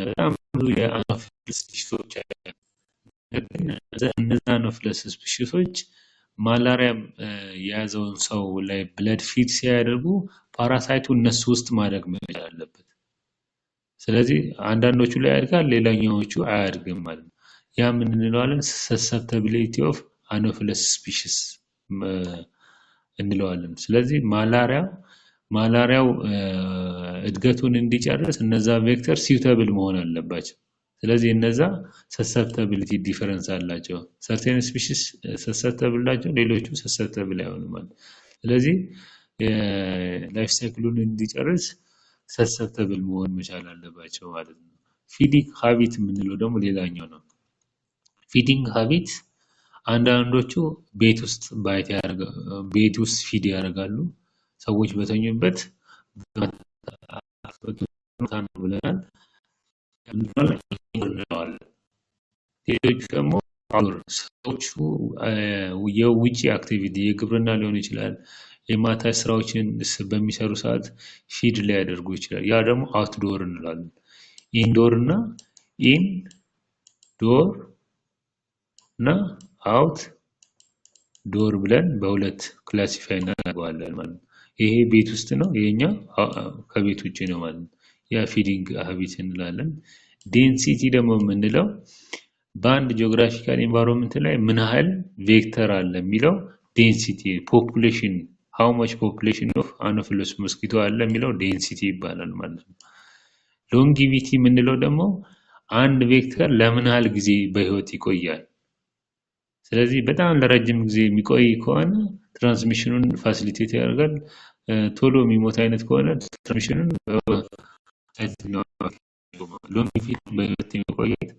A: በጣም ብዙ የአኖፍለስ ስፒሺሶች አሉ። እነዛ አኖፍለስ ስፒሺሶች ማላሪያ የያዘውን ሰው ላይ ብለድ ፊድ ሲያደርጉ ፓራሳይቱ እነሱ ውስጥ ማድረግ መቻል አለበት። ስለዚህ አንዳንዶቹ ላይ ያድጋል፣ ሌላኛዎቹ አያድግም ማለት ነው። ያ ምን እንለዋለን? ሰሰፕታቢሊቲ ኦፍ አኖፍለስ ስፒሺስ እንለዋለን። ስለዚህ ማላሪያው እድገቱን እንዲጨርስ እነዛ ቬክተር ሲውተብል መሆን አለባቸው። ስለዚህ እነዛ ሰሰፕታቢሊቲ ዲፈረንስ አላቸው። ሰርቴን ስፒሺስ ሰሰፕታብል ናቸው፣ ሌሎቹ ሰሰፕታብል አይሆኑም ማለት። ስለዚህ ላይፍ ሳይክሉን እንዲጨርስ ሰሰፕታብል መሆን መቻል አለባቸው ማለት ነው። ፊዲንግ ሃቢት የምንለው ደግሞ ሌላኛው ነው። ፊዲንግ ሃቢት አንዳንዶቹ ቤት ውስጥ ፊድ ያደርጋሉ። ሰዎች በተኙበት ብለናል። ሌሎች ደግሞ ሰዎቹ የውጪ አክቲቪቲ የግብርና ሊሆን ይችላል፣ የማታ ስራዎችን በሚሰሩ ሰዓት ፊድ ሊያደርጉ ይችላል። ያ ደግሞ አውትዶር እንላለን። ኢንዶር እና ኢንዶር እና አውት ዶር ብለን በሁለት ክላሲፋይ እናደርገዋለን ማለት ነው። ይሄ ቤት ውስጥ ነው፣ ይሄኛ ከቤት ውጪ ነው ማለት ነው። ያ ፊዲንግ ሃቢት እንላለን። ዴንሲቲ ደግሞ የምንለው በአንድ ጂኦግራፊካል ኤንቫይሮንመንት ላይ ምን ያህል ቬክተር አለ የሚለው ዴንሲቲ፣ ፖፑሌሽን ሃው ማች ፖፑሌሽን ኦፍ አኖፍለስ ሞስኪቶ አለ የሚለው ዴንሲቲ ይባላል ማለት ነው። ሎንጊቪቲ የምንለው ደግሞ አንድ ቬክተር ለምን ያህል ጊዜ በህይወት ይቆያል። ስለዚህ በጣም ለረጅም ጊዜ የሚቆይ ከሆነ ትራንስሚሽኑን ፋሲሊቴት ያደርጋል። ቶሎ የሚሞት አይነት ከሆነ ትራንስሚሽኑን ሎንጊቪቲ በህይወት የመቆየት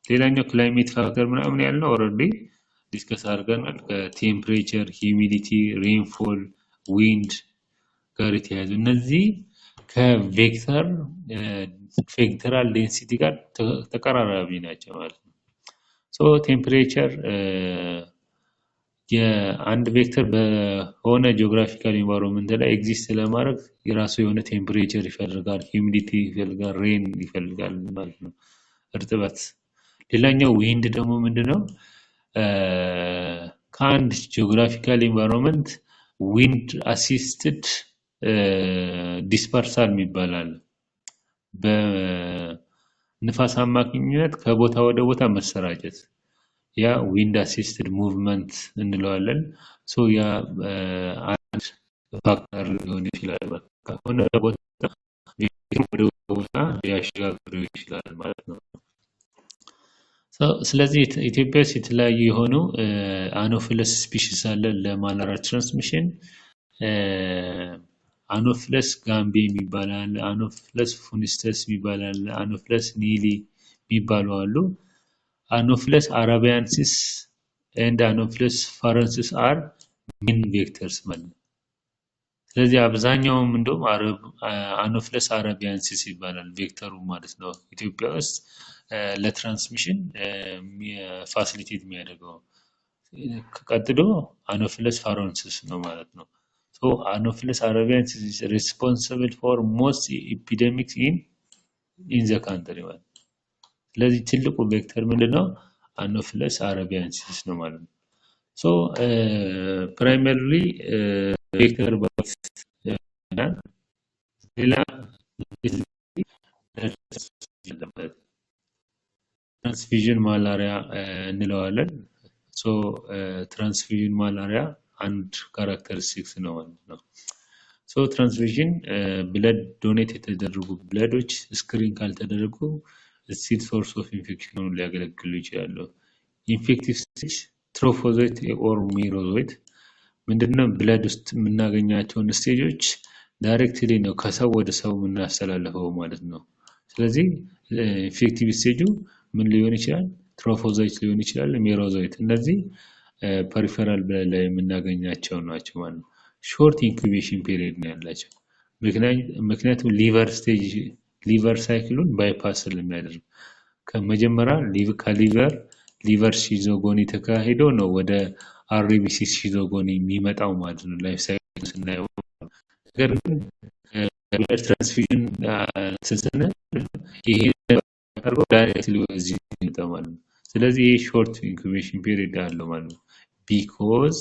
A: ሌላኛው ክላይሜት ፋክተር ምናምን ያልነው ኦልሬዲ ዲስከስ አድርገናል። ከቴምፕሬቸር፣ ሂዩሚዲቲ፣ ሬንፎል፣ ዊንድ ጋር የተያያዙ እነዚህ ከቬክተራል ዴንሲቲ ጋር ተቀራራቢ ናቸው ማለት ነው። ሶ ቴምፕሬቸር የአንድ ቬክተር በሆነ ጂኦግራፊካል ኤንቫይሮንመንት ላይ ኤግዚስት ለማድረግ የራሱ የሆነ ቴምፕሬቸር ይፈልጋል፣ ሂዩሚዲቲ ይፈልጋል፣ ሬን ይፈልጋል ማለት ነው፣ እርጥበት። ሌላኛው ዊንድ ደግሞ ምንድነው? ከአንድ ጂኦግራፊካል ኤንቫይሮንመንት ዊንድ አሲስትድ ዲስፐርሳል ይባላል። በንፋስ አማካኝነት ከቦታ ወደ ቦታ መሰራጨት፣ ያ ዊንድ አሲስትድ ሙቭመንት እንለዋለን። ሶ ያ አንድ ፋክተር ሊሆን ይችላል። ከሆነ ቦታ ወደ ቦታ ሊያሸጋግር ይችላል ማለት ነው። ስለዚህ ኢትዮጵያ ውስጥ የተለያዩ የሆኑ አኖፍለስ ስፒሺስ አለ ለማላሪያ ትራንስሚሽን። አኖፍለስ ጋምቤ የሚባል አለ፣ አኖፍለስ ፉኒስተስ የሚባል አለ፣ አኖፍለስ ኒሊ የሚባሉ አሉ። አኖፍለስ አረቢያንሲስ ኤንድ አኖፍለስ ፋረንሲስ አር ሜን ቬክተርስ ማለት ነው። ስለዚህ አብዛኛውም እንደውም አኖፍለስ አረቢያንሲስ ይባላል ቬክተሩ ማለት ነው። ኢትዮጵያ ውስጥ ለትራንስሚሽን ፋሲሊቴት የሚያደርገው ቀጥሎ አኖፍለስ ፋረንሲስ ነው ማለት ነው። ሶ አኖፍለስ አረቢያንሲስ is responsible for most epidemics in the country ማለት ነው። ስለዚህ ትልቁ ቬክተር ምንድነው? አኖፍለስ አረቢያንሲስ ነው ማለት ነው። ሶ ፕራይመሪሊ ቬክተር ሌላ ትራንስፊዥን ማላሪያ እንለዋለን። ሶ ትራንስፊዥን ማላሪያ አንድ ካራክተሪስቲክስ ነው ማለት ነው። ሶ ትራንስፊዥን ብለድ ዶኔት የተደረጉ ብለዶች ስክሪን ካልተደረጉ ሲድ ሶርስ ኦፍ ኢንፌክሽን ሆነው ሊያገለግሉ ይችላሉ። ኢንፌክቲቭ ስቴጅ ትሮፎዞይት ኦር ሜሮዞይት ምንድነው? ብለድ ውስጥ የምናገኛቸውን ስቴጆች ዳይሬክትሊ ነው ከሰው ወደ ሰው የምናስተላልፈው ማለት ነው። ስለዚህ ኢንፌክቲቭ ስቴጁ ምን ሊሆን ይችላል? ትሮፎዞይት ሊሆን ይችላል፣ ሜሮዞይት። እነዚህ ፐሪፈራል ብለድ ላይ የምናገኛቸው ናቸው ማለት ነው። ሾርት ኢንኩቤሽን ፔሪየድ ነው ያላቸው። ምክንያቱም ሊቨር ሳይክሉን ባይፓስ ስለሚያደርግ ከመጀመሪያ ሊቨር ሺዞጎኒ ተካሂዶ ነው ወደ አርቢሲ ሺዞጎኒ የሚመጣው ማለት ነው። ላይፍ ሳይክል ስናየው ነገር ግን ብለድ ትራንስፊዥን ስንሰነ ይሄ አድርጎ ዳይሬክትሊ ወደዚህ ይመጣል ማለት ነው። ስለዚህ ይሄ ሾርት ኢንኩቤሽን ፔሪየድ አለው ማለት ነው። ቢኮዝ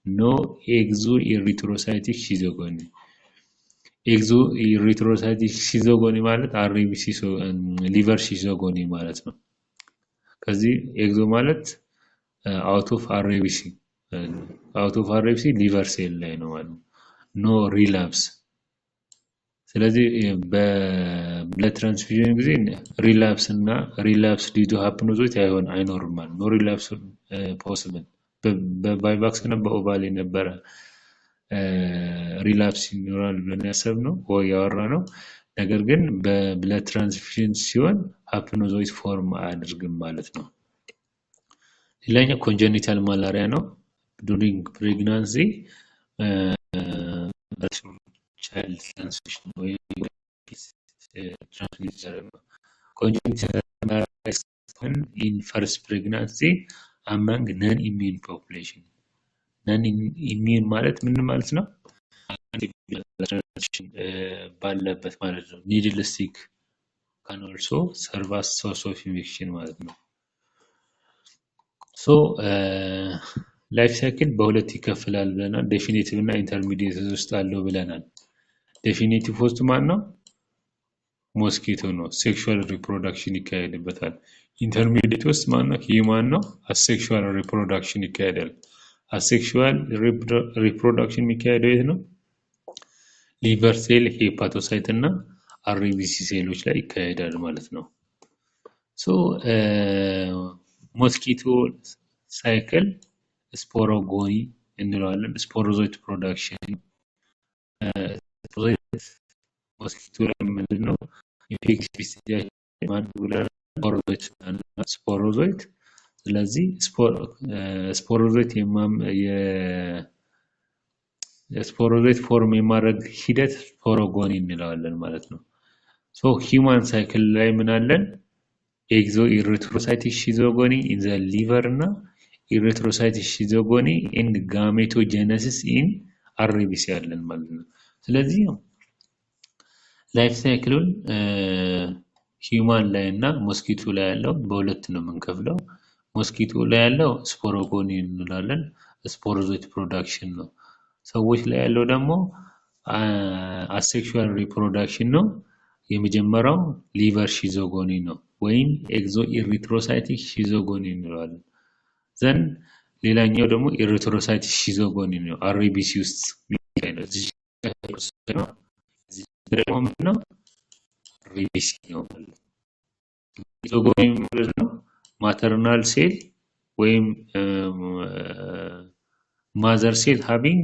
A: ኖ ኤግዞ ኤሪትሮሳይቲክ ሺዞጎኒ ኤግዞ ኤሪትሮሳይቲክ ሺዞጎኒ ማለት አርቢሲ ሊቨር ሺዞጎኒ ማለት ነው። ከዚህ ኤግዞ ማለት አውት ኦፍ አርቢሲ ሊቨር ሴል ላይ ነው ማለት ነው። ኖ ሪላፕስ። ስለዚህ በብለድ ትራንስፊዥን ጊዜ ሪላፕስ ዲቱ ሃፕኖዞይት አይኖርም ማለት ኖ ሪላፕስ ፖሲብል። በባይቫክስ እና በኦቫል የነበረ ሪላፕስ ይኖራል ብለን ያሰብነው ወይ ያወራነው፣ ነገር ግን በብለድ ትራንስፊዥን ሲሆን ሃፕኖዞይት ፎርም አያደርግም ማለት ነው። ሌላኛው ኮንጀኒታል ማላሪያ ነው። ዱሪንግ ፕሬግናንሲ ቻይልድ ትራንስሚሽን ወይ ትራንስሚሽን ኮንጀኒታል ማላሪያ ኢን ፈርስት ፕሬግናንሲ አማንግ ነን ኢሚዩን ፖፑሌሽን። ነን ኢሚዩን ማለት ምን ማለት ነው? ባለበት ማለት ነው። ኒድልስቲክ ካን ኦልሶ ሰርቭ አስ ሶርስ ኦፍ ኢንፌክሽን ማለት ነው። ሶ ላይፍ ሳይክል በሁለት ይከፈላል ብለናል። ዴፊኒቲቭ እና ኢንተርሚዲየት ውስጥ አለው ብለናል። ዴፊኒቲቭ ውስጥ ማን ነው? ሞስኪቶ ነው። ሴክሹዋል ሪፕሮዳክሽን ይካሄድበታል። ኢንተርሚዲየት ውስጥ ማን ነው? ሂዩማን ነው። አሴክሹዋል ሪፕሮዳክሽን ይካሄዳል። አሴክሹዋል ሪፕሮዳክሽን የሚካሄደው የት ነው? ሊቨር ሴል፣ ሄፓቶሳይት እና አርቢሲ ሴሎች ላይ ይካሄዳል ማለት ነው። ሶ ሞስኪቶ ሳይክል ስፖሮጎኒ እንለዋለን። ስፖሮዞይት ፕሮዳክሽን ሞስኪቶ ላይ ምንድነው ኢንፌክቲቭ ስፖሮዞይት። ስለዚህ ስፖሮዞይት የስፖሮዞይት ፎርም የማድረግ ሂደት ስፖሮጎኒ እንለዋለን ማለት ነው። ሶ ሂውማን ሳይክል ላይ ምን አለን? ኤግዞ ኤሪትሮሳይቲክ ሺዞጎኒ ኢን ዘ ሊቨር እና ኤሪትሮሳይቲክ ሺዞጎኒ ኢን ጋሜቶጀነሲስ ኢን አርቢሲ አለን ማለት ነው። ስለዚህ ላይፍ ሳይክሉን ሂውማን ላይ እና ሞስኪቶ ላይ ያለው በሁለት ነው የምንከፍለው። ሞስኪቶ ላይ ያለው ስፖሮጎኒ እንላለን፣ ስፖሮዞይት ፕሮዳክሽን ነው። ሰዎች ላይ ያለው ደግሞ አሴክሹዋል ሪፕሮዳክሽን ነው። የመጀመሪያው ሊቨር ሺዞጎኒ ነው ወይም ኤግዞ ኤሪትሮሳይቲክ ሺዞጎኒ እንለዋለን። ዘን ሌላኛው ደግሞ ኤሪትሮሳይቲክ ሺዞጎኒ ነው። አርቢሲ ውስጥ የሚካሄደው እዚህ ደግሞ ምንድነው? አርቢሲ ነው ማለት ነው። ሺዞጎኒ ማለት ነው ማተርናል ሴል ወይም ማዘር ሴል ሃቪንግ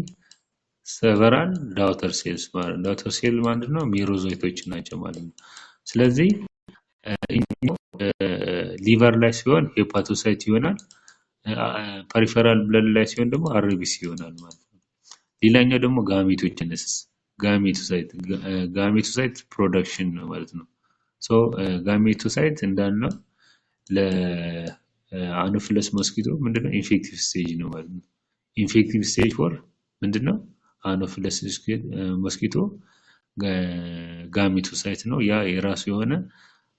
A: ሰቨራል ዳውተር ሴልስ ማለት ዳውተር ሴል ማለት ነው ሜሮዞይቶች ናቸው ማለት ነው። ስለዚህ ሊቨር ላይ ሲሆን ሄፓቶሳይት ይሆናል፣ ፐሪፈራል ብለድ ላይ ሲሆን ደግሞ አርቢሲ ይሆናል ማለት ነው። ሌላኛው ደግሞ ጋሜቶሳይት ፕሮዳክሽን ነው ማለት ነው። ሶ ጋሜቶሳይት እንዳልነው ለአኖፊለስ ሞስኪቶ ምንድነው ኢንፌክቲቭ ስቴጅ ነው ማለት ነው። ኢንፌክቲቭ ስቴጅ ፎር ምንድነው? አኖፊለስ ሞስኪቶ ጋሜቶሳይት ነው። ያ የራሱ የሆነ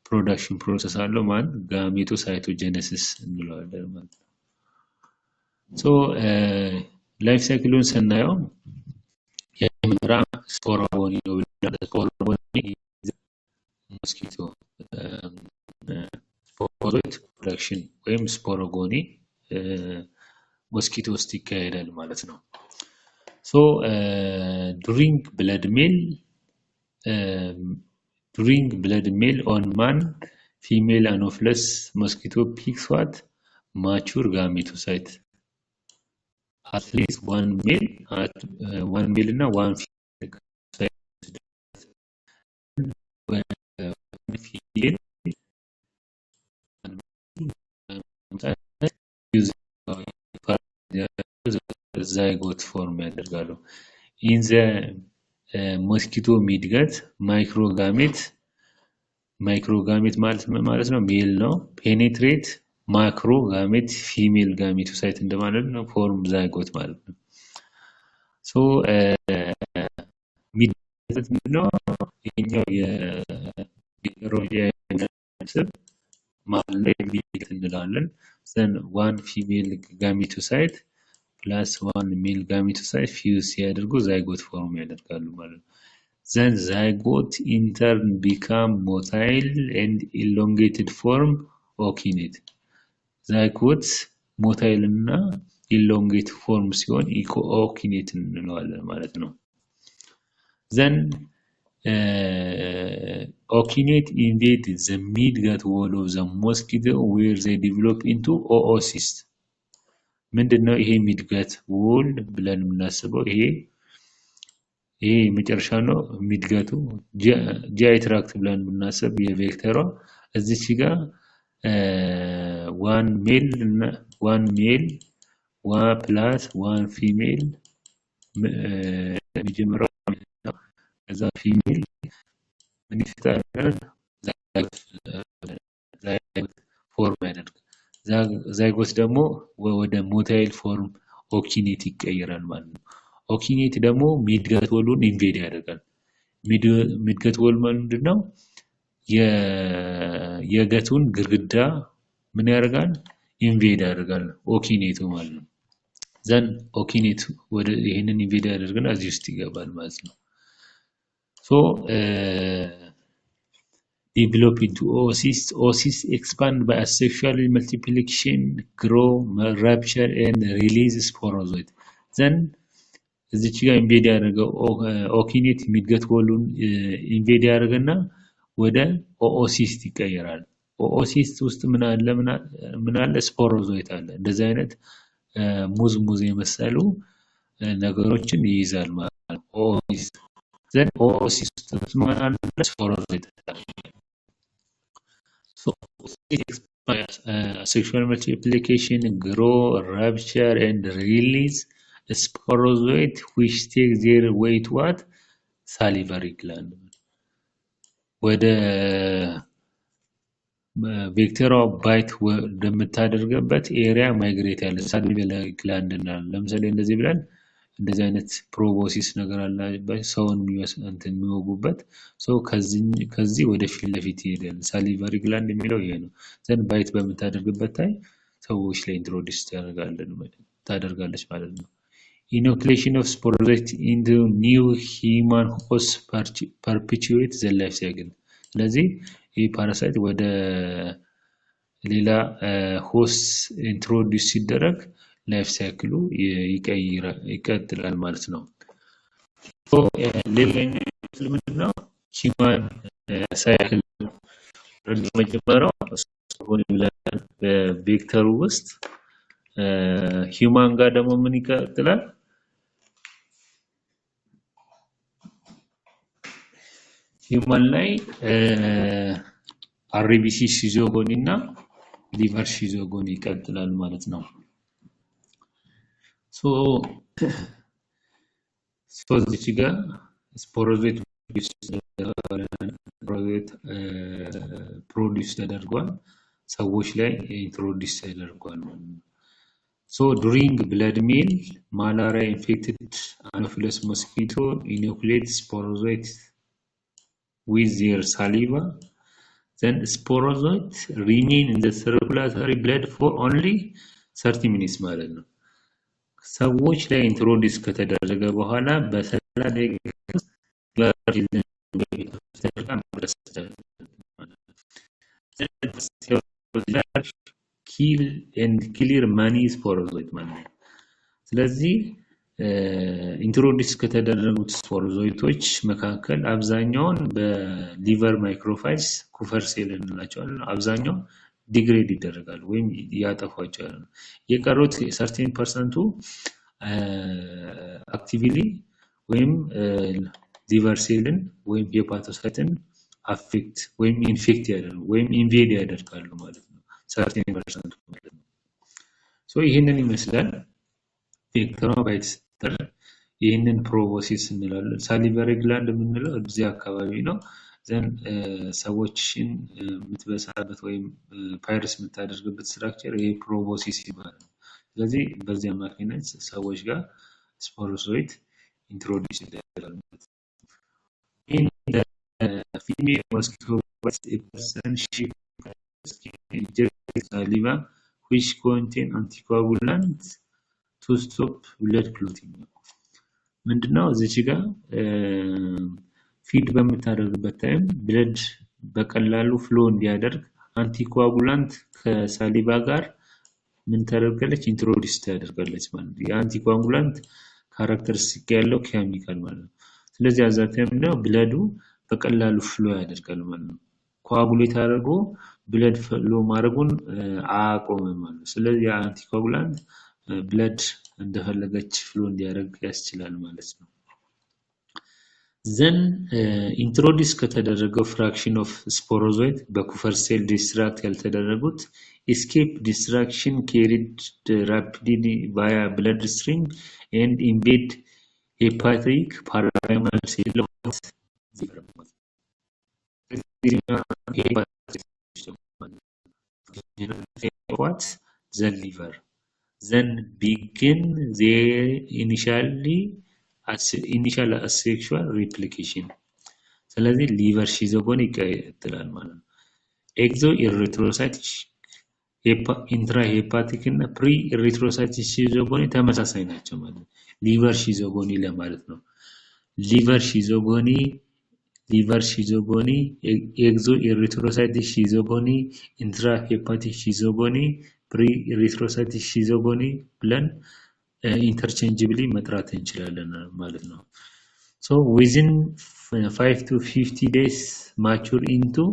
A: ፕሮዳክሽን ፕሮሰስ አለው ማለት ጋሜቶሳይቶጀነሲስ እንለዋለን ማለት ነው። ሶ ላይፍ ሳይክሉን ስናየው የመጀመሪያ ስፖሮጎኒ ነው ብለናል። ስፖሮጎኒ ሞስኪቶ ስፖሮዞይት ፕሮዳክሽን ወይም ስፖሮጎኒ ሞስኪቶ ውስጥ ይካሄዳል ማለት ነው። ሶ during blood meal on man, female Anopheles mosquito picks what? Mature gametocyte. At least one male and one female. When female use zygote form ያደርጋሉ። In the mosquito midgut microgamete ማለት ነው ሜል ነው penetrate macrogamete female gametocyte እንደማለት ነው form zygote ማለት ነው። ሶ midgut ነው ይሄኛው የሮዲያ ሰብ መሀል ላይ midgut እንላለን። then one female gametocyte plus one male gametocyte fuse ሲያደርጉ zygote form ያደርጋሉ ማለት ነው። then zygote in turn become motile and elongated form okinate. zygote motile እና elongate form ሲሆን okinate እንለዋለን ማለት ነው። then okinate invade the midgut wall of the mosquito where they develop into oocyst. ምንድነው ይሄ midgut wall ብለን የምናስበው ይሄ መጨረሻ ነው midgut GI tract ብለን ብናስብ የቬክተሯ እዚች ጋር one male one plus one female መጀመሪያው ከዛ female ምን ይፈጠራል ፎርም ያደርጋል። ዛይጎት ደግሞ ወደ ሞታይል ፎርም ኦኪኔት ይቀየራል ማለት ነው። ኦኪኔት ደግሞ ሚድገት ወሉን ኢንቬድ ያደርጋል። ሚድገት ወል ምንድነው? የገቱን ግርግዳ ምን ያደርጋል? ኢንቬድ ያደርጋል ኦኪኔቱ ማለት ነው። ዘን ኦኪኔት ወደ ይሄንን ኢንቬድ ያደርግና እዚህ ውስጥ ይገባል ማለት ነው። ሶ develop into oocysts. Oocysts expand by asexual multiplication, grow, rupture and release sporozoid. Then እዚች ጋር ኢንቬድ ያደርገው ኦኪኔት ሚድገት ወሉን ኢንቬድ ያደርግና ወደ oocyst ይቀየራል። oocyst ውስጥ ምን አለ ስፖሮዞይት አለ። እንደዚህ አይነት ሙዝ የመሰሉ ነገሮችን ይይዛል ማለት ነው። oocyst then oocyst ውስጥ ምን አለ ስፖሮዞይት So it expires sexual multiplication, grow, rupture, and release sporozoid which take their way to what? Salivary gland. ወደ ቬክተሯ ባይት ወደምታደርገበት ኤሪያ ማይግሬት ያለ ሳሊቨሪ ግላንድ እናል። ለምሳሌ እንደዚህ ብለን እንደዚህ አይነት ፕሮቦሲስ ነገር አለበት ሰውን የሚወጉበት ሰው ከዚህ ወደ ፊት ለፊት ይሄዳል። ሳሊቨሪ ግላንድ የሚለው ይሄ ነው። ዘን ባይት በምታደርግበት ታይ ሰዎች ላይ ኢንትሮዲዩስ ታደርጋለች ማለት ነው። inoculation of sporozoites into new human host perpetuate the life cycle. ስለዚህ ይህ ፓራሳይት ወደ ሌላ ሆስት ኢንትሮዲዩስ ሲደረግ ላይፍ ሳይክሉ ይቀጥላል ማለት ነው። ሶ ሌላኛው ምንድነው? ሂማን ሳይክል መጀመሪያው ሆነ ብለን በቬክተሩ ውስጥ ሂማን ጋር ደግሞ ምን ይቀጥላል? ሂማን ላይ አርቢሲ ሲዞጎኒ እና ሊቨር ሲዞጎኒ ይቀጥላል ማለት ነው። ሶ እዚህ ጋር ስፖሮዞይት ፕሮዲዩስ ተደርጓል ሰዎች ላይ ኢንትሮዲዩስ ተደርጓል ማለት ነው። So during blood meal, malaria infected Anopheles mosquito inoculate sporozoites with their saliva. Then sporozoites remain in the circulatory blood for only 30 minutes ማለት ነው። ሰዎች ላይ ኢንትሮዲዩስ ከተደረገ በኋላ በ30 ደቂቃ kill and clear many sporozoid ማለት ነው ስለዚህ ኢንትሮዲዩስ ከተደረጉት ስፖሮዞይቶች መካከል አብዛኛውን በሊቨር ማይክሮፋይልስ ኩፈር ሴል እንላቸዋለን አብዛኛው ዲግሬድ ይደረጋሉ ወይም ያጠፋቸዋል የቀሩት 13% አክቲቭሊ ወይም ሊቨር ሴልን ወይም ሄፓቶሳይትን አፌክት ወይም ኢንፌክት ያደርጋሉ ወይም ኢንቬድ ያደርጋሉ ማለት ነው 13% ማለት ነው ሶ ይሄንን ይመስላል ቬክተሮባይትስ ይሄንን ፕሮቦሲስ እንላለን ሳሊቨሪ ግላንድ የምንለው እዚህ አካባቢ ነው ዘን ሰዎችን የምትበሳበት ወይም ፓይረስ የምታደርግበት ስትራክቸር ይሄ ፕሮቦሲስ ይባላል ስለዚህ በዚህ አማካኝነት ሰዎች ጋር ስፖሮዞይት ኢንትሮዲዩስ ይደረጋል in the female mosquito bites a person she injects saliva which contain anticoagulants to stop blood clotting ምንድነው እዚህ ጋር ፊድ በመታረግበት ታይም ብለድ በቀላሉ ፍሎ እንዲያደርግ አንቲኮአጉላንት ከሳሊቫ ጋር ምን ታደርጋለች ኢንትሮዲዩስ ታደርጋለች ማለት ነው የአንቲኮአጉላንት ካራክተሪስቲክ ያለው ኬሚካል ማለት ነው ስለዚህ አዛተም ነው ብለዱ በቀላሉ ፍሎ ያደርጋል ማለት ነው ኮአጉሌት አድርጎ ብለድ ፍሎ ማድረጉን አቆመም ማለት ነው ስለዚህ አንቲኮአጉላንት ብለድ እንደፈለገች ፍሎ እንዲያደርግ ያስችላል ማለት ነው then introduce ከተደረገው fraction of sporozoid በኩፈር ሴል ዲስትራክት ያልተደረጉት escape destruction carried rapidly via bloodstream and invade hepatic parenchymal cell what the liver then begin their initial asexual replication ስለዚህ ሊቨር ሺዞጎን ይቀጥላል ማለት ነው ኤግዞ ኢሪትሮሳይት ኢንትራሄፓቲክ እና ፕሪ ኢሪትሮሳይት ሺዞጎኒ ተመሳሳይ ናቸው ማለት ነው ሊቨር ሺዞጎኒ ለማለት ነው ሊቨር ሺዞጎኒ ኤግዞ ኢሪትሮሳይት ሺዞጎኒ ኢንትራሄፓቲክ ሺዞጎኒ ፕሪ ኢሪትሮሳይት ሺዞጎኒ ብለን interchangeably መጥራት እንችላለን ማለት ነው so within 5 to 50 days mature into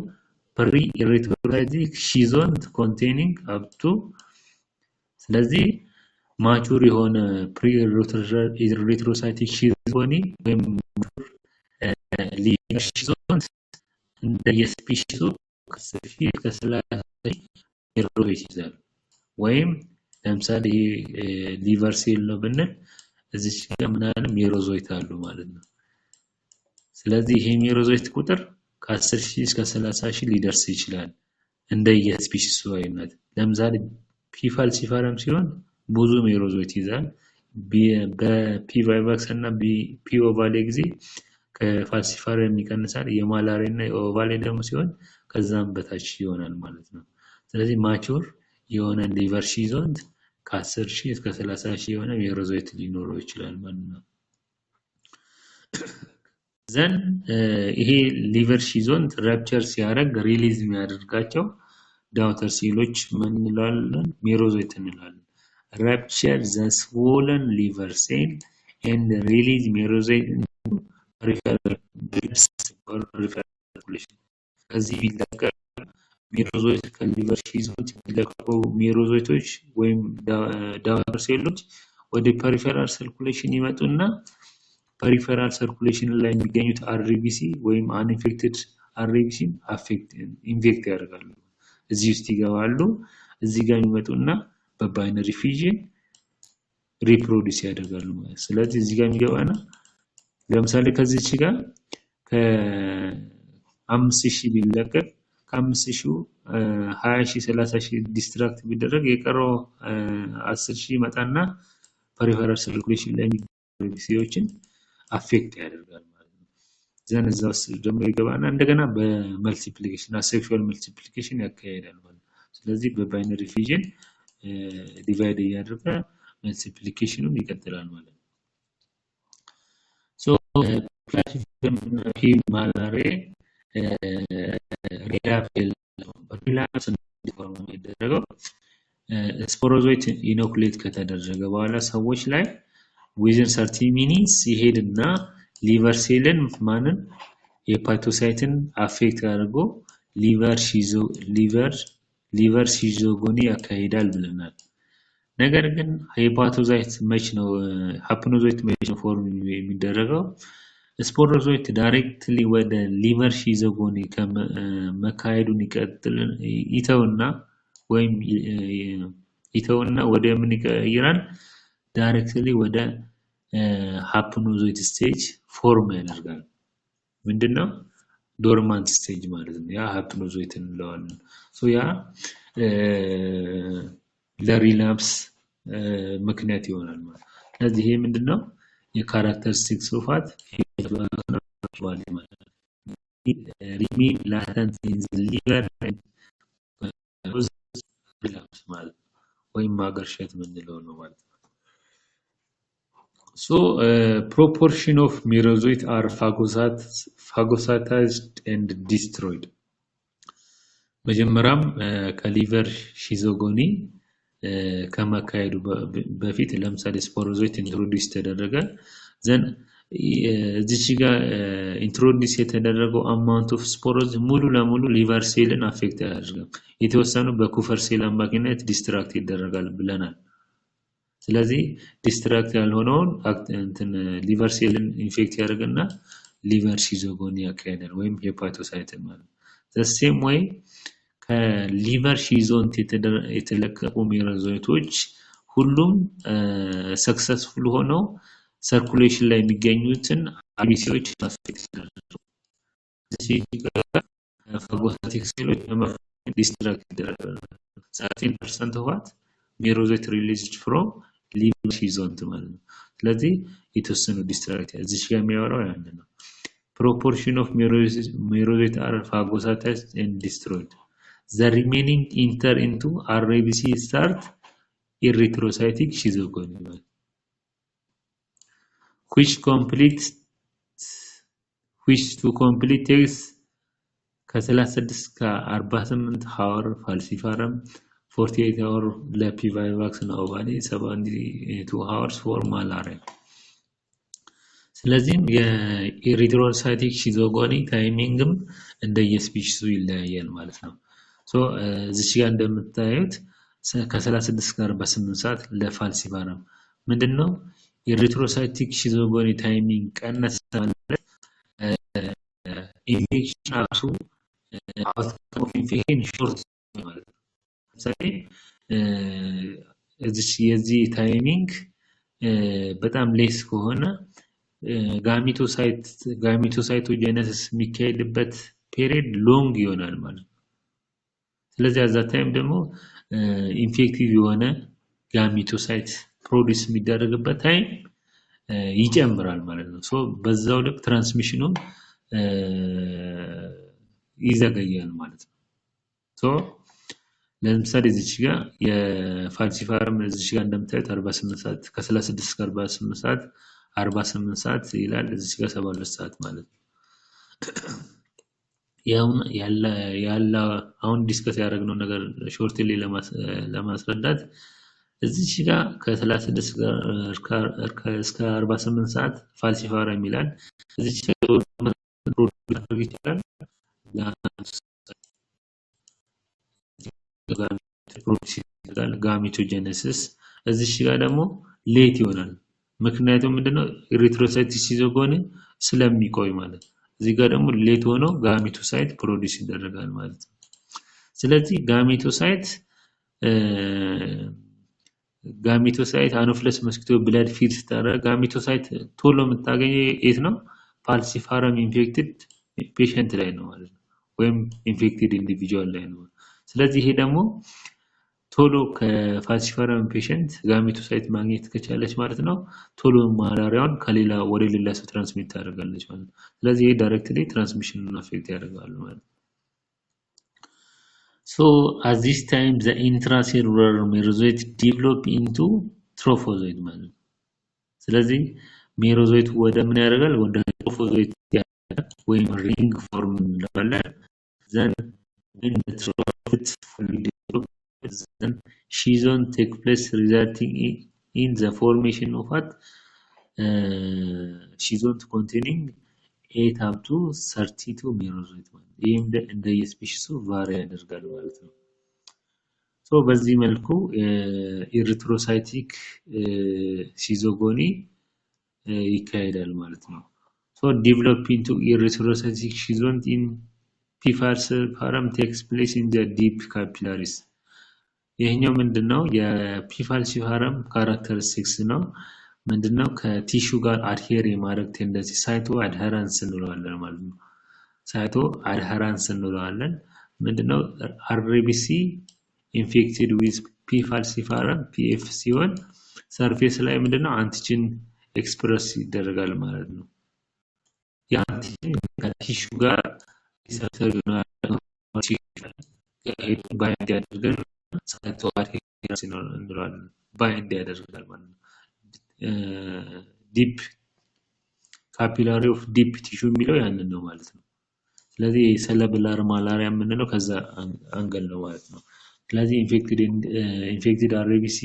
A: pre-erythrocytic schizone containing up to ስለዚህ ማቹር የሆነ pre-erythrocytic schizone ወይም ሊቨር ሽዞን እንደ የስፔሺሱ ከሰፊ ከ30 ሜሮዞይት ይዛል ወይም ለምሳሌ ሊቨር ሴል ነው ብንል እዚህ ጋር ምናምን ሜሮዞይት አሉ ማለት ነው ስለዚህ ይሄ ሜሮዞይት ቁጥር ከ10000 እስከ 30000 ሊደርስ ይችላል እንደ የስፔሺሱ አይነት ለምሳሌ ፒ ፋልሲፈረም ሲሆን ብዙ ሜሮዞይት ይዛል በፒ ቫይቫክስ እና ፒ ኦቫሌ ጊዜ ከፋልሲፈረም ይቀንሳል የማላሪያ እና የኦቫሌ ደግሞ ሲሆን ከዛም በታች ይሆናል ማለት ነው ስለዚህ ማቹር የሆነ ሊቨር ሺዞን ከ10000 እስከ 30000 የሆነ ሜሮዞይት ሊኖረው ይችላል ማለት ነው ዘን ይሄ ሊቨር ሺዞን ራፕቸር ሲያደርግ ሪሊዝ የሚያደርጋቸው ዳውተር ሴሎች ምን እንላለን ሜሮዞይት እንላለን ራፕቸር the swollen liver cell and release merozoite into peripheral circulation ከዚህ ቢለቀቅ ሜሮዞይት ከሊቨር ሺዞን ቢለቀቁ ሜሮዞይቶች ወይም ዳውተር ሴሎች ወደ ፐሪፌራል ሰርኩሌሽን ይመጡና ፐሪፌራል ሰርኩሌሽን ላይ የሚገኙት አርቢሲ ወይም አንኢንፌክትድ አርቢሲ አፌክት ኢንፌክት ያደርጋሉ እዚህ ውስጥ ይገባሉ እዚህ ጋር ይመጡና በባይነሪ ፊዥን ሪፕሮዲዩስ ያደርጋሉ ማለት ስለዚህ እዚህ ጋር የሚገባና ለምሳሌ ከዚህች ጋር ከ5000 ቢለቀቅ ከ5000 20000 30000 ዲስትራክት ቢደረግ የቀረው 10000 መጣና ፐሪፌራል ሰርኩሌሽን ላይ የሚገኙ አፌክት ያደርጋል ማለት ነው ዘን እዛው ደግሞ ይገባና እንደገና በመልቲፕሊኬሽን አሴክሹዋል መልቲፕሊኬሽን ያካሂዳል ማለት ስለዚህ በባይነሪ ፊዥን ዲቫይድ ያደርጋ መልቲፕሊኬሽኑን ይቀጥላል ማለት ነው ሶ ፕላቲፈም ሂማላሬ ሪላፕስ ፎርም የሚደረገው ስፖሮዞይት ኢኖኩሌት ከተደረገ በኋላ ሰዎች ላይ within 30 minutes ይሄድና ሊቨር ሴልን ማንን ሄፓቶሳይትን አፌክት አድርጎ ሊቨር ሲዞጎኒ ያካሂዳል ብለናል። ነገር ግን ሄፓቶሳይት መች ነው ሃፕኖዞይት መች ነው ፎርም የሚደረገው? ስፖሮዞይት ዳይሬክትሊ ወደ ሊቨር ሲዞጎኒ ከመካሄዱን ይተውና ወደ ምን ይቀይራል? ዳይሬክትሊ ወደ ሃፕኖዞይት ስቴጅ ፎርም ያደርጋል። ምንድነው? ዶርማንት ስቴጅ ማለት ነው። ያ ሃፕኖዞይት እንለዋለን። ያ ለሪላፕስ ምክንያት ይሆናል ማለት ነው። ስለዚህ ይሄ ምንድነው? የካራክተሪስቲክስ ኦፋት remain latent in the liver and relapse ማለት ወይም ማገርሸት ምንለው ነው ማለት ነው። So proportion of merozoite are phagocytized and destroyed. መጀመሪያም ከሊቨር ሺዞጎኒ ከመካሄዱ በፊት ለምሳሌ ስፖሮዞይት ኢንትሮዲዩስ ተደረገ ዘን እዚህ ጋር ኢንትሮዲዩስ የተደረገው አማውንት ኦፍ ስፖሮዝ ሙሉ ለሙሉ ሊቨር ሴልን አፌክት ያደርጋል። የተወሰኑ በኩፈር ሴል አማካኝነት ዲስትራክት ይደረጋል ብለናል። ስለዚህ ዲስትራክት ያልሆነውን ሊቨር ሴልን ኢንፌክት ያደርግና ሊቨር ሲዞጎኒ ያካሂዳል ወይም ሄፓቶሳይትን ማለት ነው። the same way ከሊቨር ሺዞንት የተለቀቁ ሜሮዞይቶች ሁሉም ሰክሰስፉል ሆነው ሰርኩሌሽን ላይ የሚገኙትን አርቢሲዎች አፌክት ያደርጋሉ። እዚህ ፋጎሳይቲክ ሴሎች ዲስትራክት ይደረጋሉ። 13% of what merozoite released from liver ሺዞንት ማለት ነው። ስለዚህ የተወሰኑ ዲስትራክት እዚህ ጋር የሚያወራው ያን ነው። proportion of merozoite are phagocytized and destroyed. The remaining enter into RABC start erythrocytic schizogony which to complete takes ከ36 እስከ 48 hour falciparum 48 hour ለፒቫይቫክስ እና ኦቫኒ 72 hours for malaria። ስለዚህ የኤሪትሮሳይቲክ ሺዞጎኒ ታይሚንግም እንደየስፒሺሱ ይለያያል ማለት ነው። እዚህ ጋር እንደምታዩት ከ36 እስከ 48 ሰዓት ለፋልሲፓረም ምንድነው ኤሪትሮሳይቲክ ሺዞጎኒ ታይሚንግ ቀነሰ ማለት ኢንፌክሽን ራሱ አውትካም ኦፍ ኢንፌክሽን ሾርት ማለት ነው። ለምሳሌ የዚህ ታይሚንግ በጣም ሌስ ከሆነ ጋሚቶሳይቶጀነሲስ የሚካሄድበት ፔሪድ ሎንግ ይሆናል ማለት ነው። ስለዚህ አዛ ታይም ደግሞ ኢንፌክቲቭ የሆነ ጋሚቶሳይት ፕሮዲዩስ የሚደረግበት ታይም ይጨምራል ማለት ነው። በዛው ልክ ትራንስሚሽኑን ይዘገያል ማለት ነው። ለምሳሌ እዚህ ጋር የፋልሲፓረም እዚህ ጋር እንደምታዩት 48 ሰዓት ከ36 እስከ 48 ሰዓት 48 ሰዓት ይላል። እዚህ ጋር 72 ሰዓት ማለት ነው። ያለ አሁን ዲስከስ ያደረግነው ነገር ሾርትሊ ለማስረዳት እዚህ ጋር ከ36 እስከ 48 ሰዓት ፋልሲፓረም ይላል። እዚህ ጋር ይችላል ጋሚቶጀነሲስ እዚህ ጋር ደግሞ ሌት ይሆናል። ምክንያቱም ምንድነው ኤሪትሮሳይቲክ ሺዞጎኒ ስለሚቆይ ማለት ነው። እዚህ ጋር ደግሞ ሌት ሆኖ ጋሚቶሳይት ፕሮዲዩስ ይደረጋል ማለት ነው። ስለዚህ ጋሚቶሳይት አኖፍለስ መስኪቶ ብለድ ፊድ ስታደርግ ጋሚቶሳይት ቶሎ የምታገኘው የት ነው? ፋልሲፓረም ኢንፌክትድ ፔሸንት ላይ ነው ማለት ነው፣ ወይም ኢንፌክትድ ኢንዲቪጁዋል ላይ ነው። ስለዚህ ይሄ ደግሞ ቶሎ ከፋልሲፓረም ፔሸንት ጋሚቶሳይት ማግኘት ከቻለች ማለት ነው ቶሎ ማላሪያውን ከሌላ ወደ ሌላ ሰው ትራንስሚት ታደርጋለች ማለት ነው። ስለዚህ ይሄ ዳይሬክትሊ ትራንስሚሽኑን አፌክት ያደርጋል ማለት ነው። at this time the intracellular merozoite develop into trophozoite ማለት ነው። ስለዚህ ሜሮዞይት ወደ ምን ያደርጋል? ወደ ትሮፎዞይት ወይም ሪንግ ፎርም እንለዋለን። then in the trophozoite then schizon take place resulting in the formation of what schizon containing 8 up to 32 merozoite ማለት ይሄም እንደ የስፔሺሱ ቫሪ ያደርጋል ማለት ነው። ሶ በዚህ መልኩ ኤሪትሮሳይቲክ ሲዞጎኒ ይካሄዳል ማለት ነው። ሶ ዲቨሎፒንግ ቱ ኤሪትሮሳይቲክ ሲዞን ኢን P falciparum takes place in the deep capillaries ይሄኛው ምንድነው የP falciparum ካራክተሪስቲክስ ነው ምንድነው ከቲሹ ጋር አድሄር የማድረግ ቴንደንሲ ሳይቶ አድሄራንስ እንለዋለን ማለት ነው። ሳይቶ አድሄራንስ እንለዋለን ምንድነው RBC infected with P falciparum PF ሲሆን ሰርፌስ ላይ ምንድነው አንቲጂን ኤክስፕረስ ይደረጋል ማለት ነው። የአንቲጂን ከቲሹ ጋር ሪሰፕተር ነው ባይንድ ያደርጋል ሳይቶ አድሄራንስ እንለዋለን ባይንድ ያደርጋል ማለት ነው። ዲፕ ካፒላሪ ኦፍ ዲፕ ቲሹ የሚለው ያንን ነው ማለት ነው። ስለዚህ ሰለብላር ማላሪያ የምንለው ከዛ አንገል ነው ማለት ነው። ስለዚህ ኢንፌክትድ RBC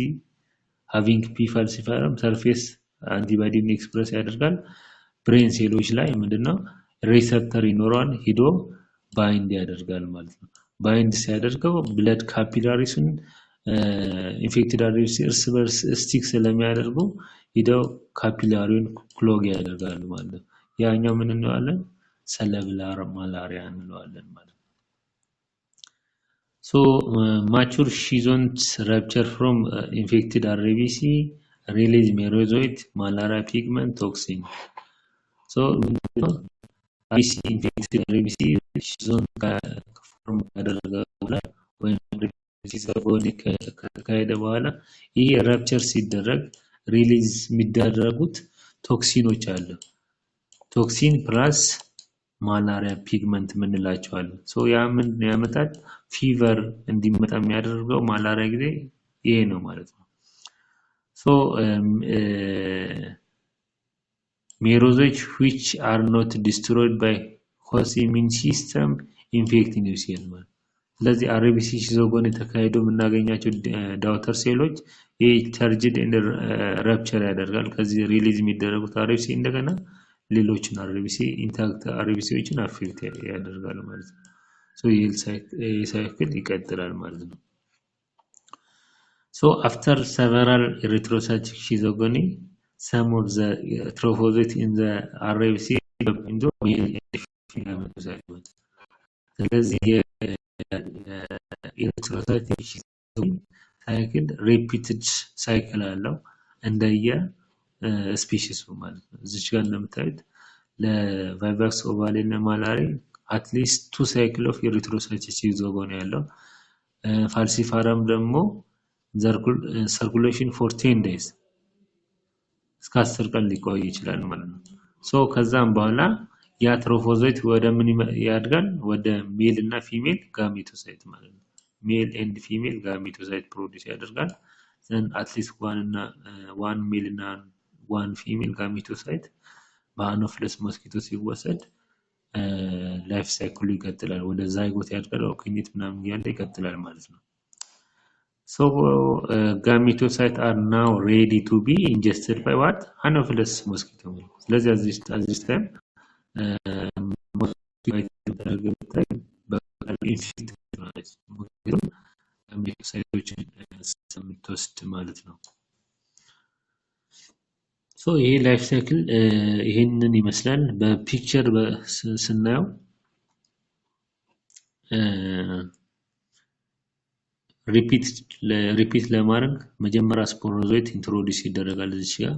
A: having P falciparum surface አንቲባዲን ኤክስፕረስ ያደርጋል ብሬን ሴሎች ላይ ምንድነው ሪሰፕተር ይኖራል ሂዶ ባይንድ ያደርጋል ማለት ነው። ባይንድ ሲያደርገው ብለድ ካፒላሪስን ኢንፌክትድ RBC እርስ በርስ ስቲክ ስለሚያደርጉ ሂደው ካፒላሪውን ክሎግ ያደርጋሉ ማለት ነው። ያኛው ምን እንለዋለን ሰለብላር ማላሪያ እንለዋለን ማለት ነው። So mature schizons rupture from infected RBC release merozoite malaria pigment toxin so RBC infected RBC schizon form ካደረገ በኋላ ወይም ሲዞጎኒ ከካሄደ በኋላ ይሄ ራፕቸር ሲደረግ ሪሊዝ የሚደረጉት ቶክሲኖች አሉ ቶክሲን ፕላስ ማላሪያ ፒግመንት ምንላቸው አለ ሶ ያ ምን ያመጣል ፊቨር እንዲመጣ የሚያደርገው ማላሪያ ጊዜ ይሄ ነው ማለት ነው። ሶ merozoites which are not destroyed by host immune system infect new cell ማለት ስለዚህ RBC ሲዞጎኒ ተካሂዶ የምናገኛቸው ዳውተር ሴሎች ይሄ ተርጅድ እንደ ራፕቸር ያደርጋል ከዚህ ሪሊዝ የሚደረጉት RBC እንደገና ሌሎችን RBC ኢንታክት RBCዎችን አፌክት ያደርጋል ማለት ነው። ሶ ይሄ ሳይክል ይቀጥላል ማለት ነው። ሶ after several erythrocytic schizogony some of the trophozoite in the RBC into ስለዚህ erythrocytic schizogony ሳይክል ሪፒትድ ሳይክል አለው እንደየ ስፒሺሱ ማለት ነው። እዚህ ጋር እንደምታዩት ለቫይቫክስ ኦቫሌና ማላሪ አትሊስት 2 ሳይክል ኦፍ ኤሪትሮሳይቲክ ሲዞጎኒ ያለው ፋልሲፓረም ደግሞ ሰርኩሌሽን ፎር 10 days እስከ 10 ቀን ሊቆይ ይችላል ማለት ነው። ሶ ከዛም በኋላ ያ ትሮፎዞይት ወደ ምን ያድጋል ወደ ሜል እና ፊሜል ጋሜቶሳይት ማለት ነው። ሜል ኤንድ ፊሜል ጋሜቶሳይት ፕሮዲዩስ ያደርጋል ዘን አትሊስት ዋን ሜል እና ዋን ፊሜል ጋሜቶሳይት በአኖፍለስ ሞስኪቶ ሲወሰድ ላይፍ ሳይክሉ ይቀጥላል ወደ ዛይጎት ያድጋል ኦክኒት ምናምን ያለ ይቀጥላል ማለት ነው። So gametocytes are now ready to be ingested by what Anopheles mosquito ስለዚህ at this time ጋሜቶሳይቶችን ስለምትወስድ ማለት ነው። ሶ ይሄ ላይፍ ሳይክል ይሄንን ይመስላል በፒክቸር ስናየው ሪፒት ለማድረግ መጀመሪያ ስፖሮዞይት ኢንትሮዲዩስ ይደረጋል እዚህ ጋር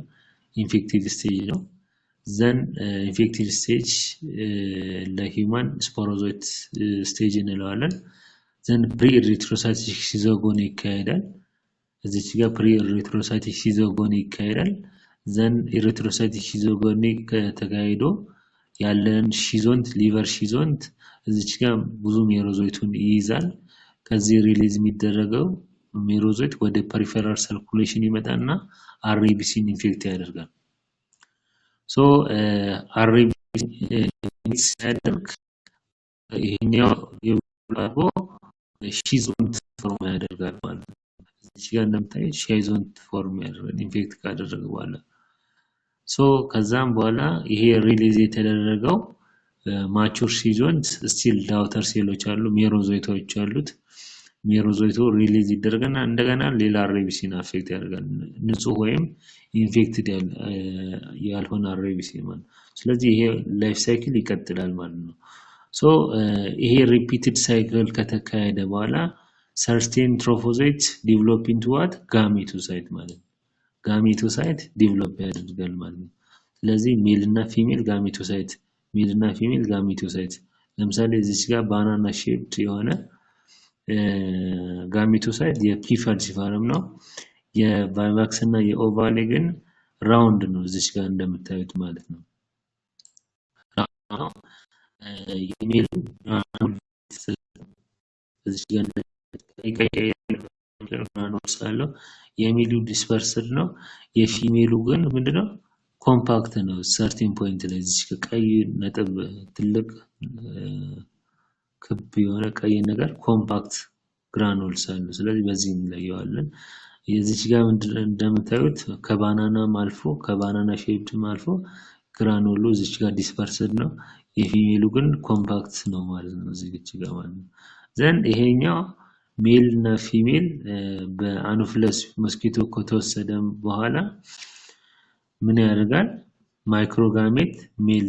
A: ኢንፌክቲቭ ስቴጅ ነው ዘን ኢንፌክቲቭ ስቴጅ ለሂውማን ስፖሮዞይት ስቴጅ እንለዋለን ዘን ፕሪ ኤሪትሮሳይቲክ ሲዞጎኒ ይካሄዳል እዚህ ጋር ፕሪ ኤሪትሮሳይቲክ ሲዞጎኒ ይካሄዳል ዘን ኤሪትሮሳይቲክ ሲዞጎኒ ከተካሄዶ ያለን ሺዞንት ሊቨር ሺዞንት እዚህ ጋር ብዙ ሜሮዞይቱን ይይዛል ከዚህ ሪሊዝ የሚደረገው ሜሮዞይት ወደ ፐሪፌራል ሰርኩሌሽን ይመጣና RBCን ኢንፌክት ያደርጋል ሶ RBC ሲያደርግ ይሄኛው የብላቦ ሺዞንት ፎርም ያደርጋል ማለት ነው። እዚህ ጋር እንደምታዩት ሺዞንት ፎርም ያደርጋል ኢንፌክት ካደረገ በኋላ ከዛም በኋላ ይሄ ሪሊዝ የተደረገው ማቹር ሺዞንት ስቲል ዳውተር ሴሎች አሉ ሜሮዞይቶች አሉት ሜሮዞይቱ ሪሊዝ ይደረግና እንደገና ሌላ አርቢሲን አፌክት ያደርጋል ንጹህ ወይም ኢንፌክትድ ያልሆነ አርቢሲ ማለት ስለዚህ ይሄ ላይፍ ሳይክል ይቀጥላል ማለት ነው ይሄ ሪፒትድ ሳይክል ከተካሄደ በኋላ ሰርቴን ትሮፎሳይት ዲቨሎፕ ኢንቱ ዋት ጋሜቶሳይት ማለት ጋሜቶሳይት ዲቨሎፕ ያደርጋል ማለት ነው ስለዚህ ሜል እና ፊሜል ጋሜቶሳይት ሜል እና ፊሜል ጋሜቶሳይት ለምሳሌ እዚህ ጋር ባናና ሼፕድ የሆነ ጋሜቶሳይት የፒ ፋልሲፓረም ነው የቫይቫክስ እና የኦቫሌ ግን ራውንድ ነው እዚህ ጋር እንደምታዩት ማለት ነው የሜሉ እዚህ ጋር ነው የሜሉ ዲስፐርስድ ነው የፊሜሉ ግን ምንድነው ኮምፓክት ነው ሰርቲን ፖይንት ላይ እዚህ ቀይ ነጥብ ትልቅ ክብ የሆነ ቀይ ነገር ኮምፓክት ግራኑልስ አሉ ስለዚህ በዚህ እንለየዋለን የዚህ ጋር እንደምታዩት ከባናናም አልፎ ከባናና ሼፕድም አልፎ ግራኑሉ እዚህ ጋር ዲስፐርስድ ነው የፊሜሉ ግን ኮምፓክት ነው ማለት ነው እዚህ ጋር ማለት ነው ዘን ይሄኛው ሜል እና ፊሜል በአኖፍለስ ሞስኪቶ ከተወሰደ በኋላ ምን ያደርጋል ማይክሮጋሜት ሜል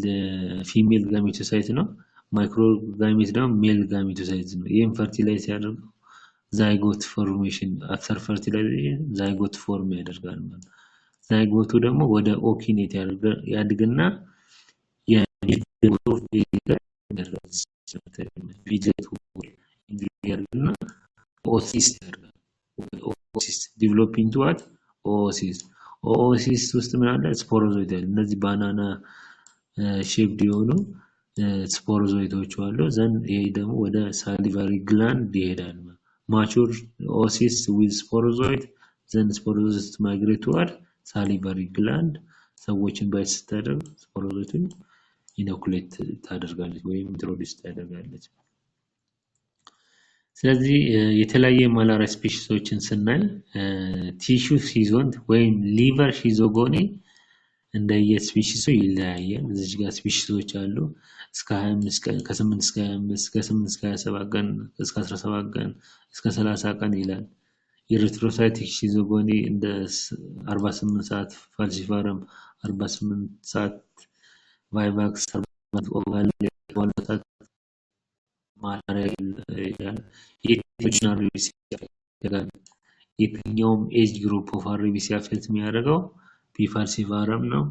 A: ፊሜል ጋሜቶሳይት ነው ማይክሮጋሜት ደግሞ ሜል ጋሜቶሳይት ነው ይሄን ፈርቲላይዝ ያደርጋል ዛይጎት ፎርሜሽን አፍተር ፈርቲላይዜሽን ዛይጎት ፎርም ያደርጋል ማለት ዛይጎቱ ደግሞ ወደ ኦኪኔት ያድግና የቪዲዮ ያደርጋልና ኦሲስ ዲቨሎፕ ኢንቱ ዋት ኦሲስ ውስጥ ምን አለ ስፖሮዞይት አለ እነዚህ ባናና ሼፕድ የሆኑ ስፖሮዞይቶች አሉ ዘን ይሄ ደግሞ ወደ ሳሊቫሪ ግላንድ ይሄዳል ማቹር ኦሲስ ዊዝ ስፖሮዞይት ዘን ስፖሮዞይት ማይግሬት ቱዋርድ ሳሊቫሪ ግላንድ ሰዎችን ባይስተደር ስፖሮዞይትን ኢኖኩሌት ታደርጋለች ወይም ኢንትሮዲዩስ ታደርጋለች ስለዚህ የተለያየ ማላሪያ ስፔሺሶችን ስናይ ቲሹ ሺዞንት ወይም ሊቨር ሺዞጎኒ እንደየስፔሺሱ ይለያያል እዚህ ጋር ስፔሺሶች አሉ እስከ 25 ቀን ከ8 እስከ 25 እስከ 8 እስከ 27 ቀን እስከ 17 ቀን እስከ 30 ቀን ይላል ኤሪትሮሳይቲክ ሺዞጎኒ እንደ 48 ሰዓት ፋልሲፓረም 48 ሰዓት ቫይቫክስ 48 ኦቫል ወለታት ማላሪያ ይላል የትኛው አርቢሲ ያደርጋል የትኛውም ኤጅ ግሩፕ ኦፍ አርቢሲ አፌክት የሚያደርገው ፒ ፋልሲፓረም ነው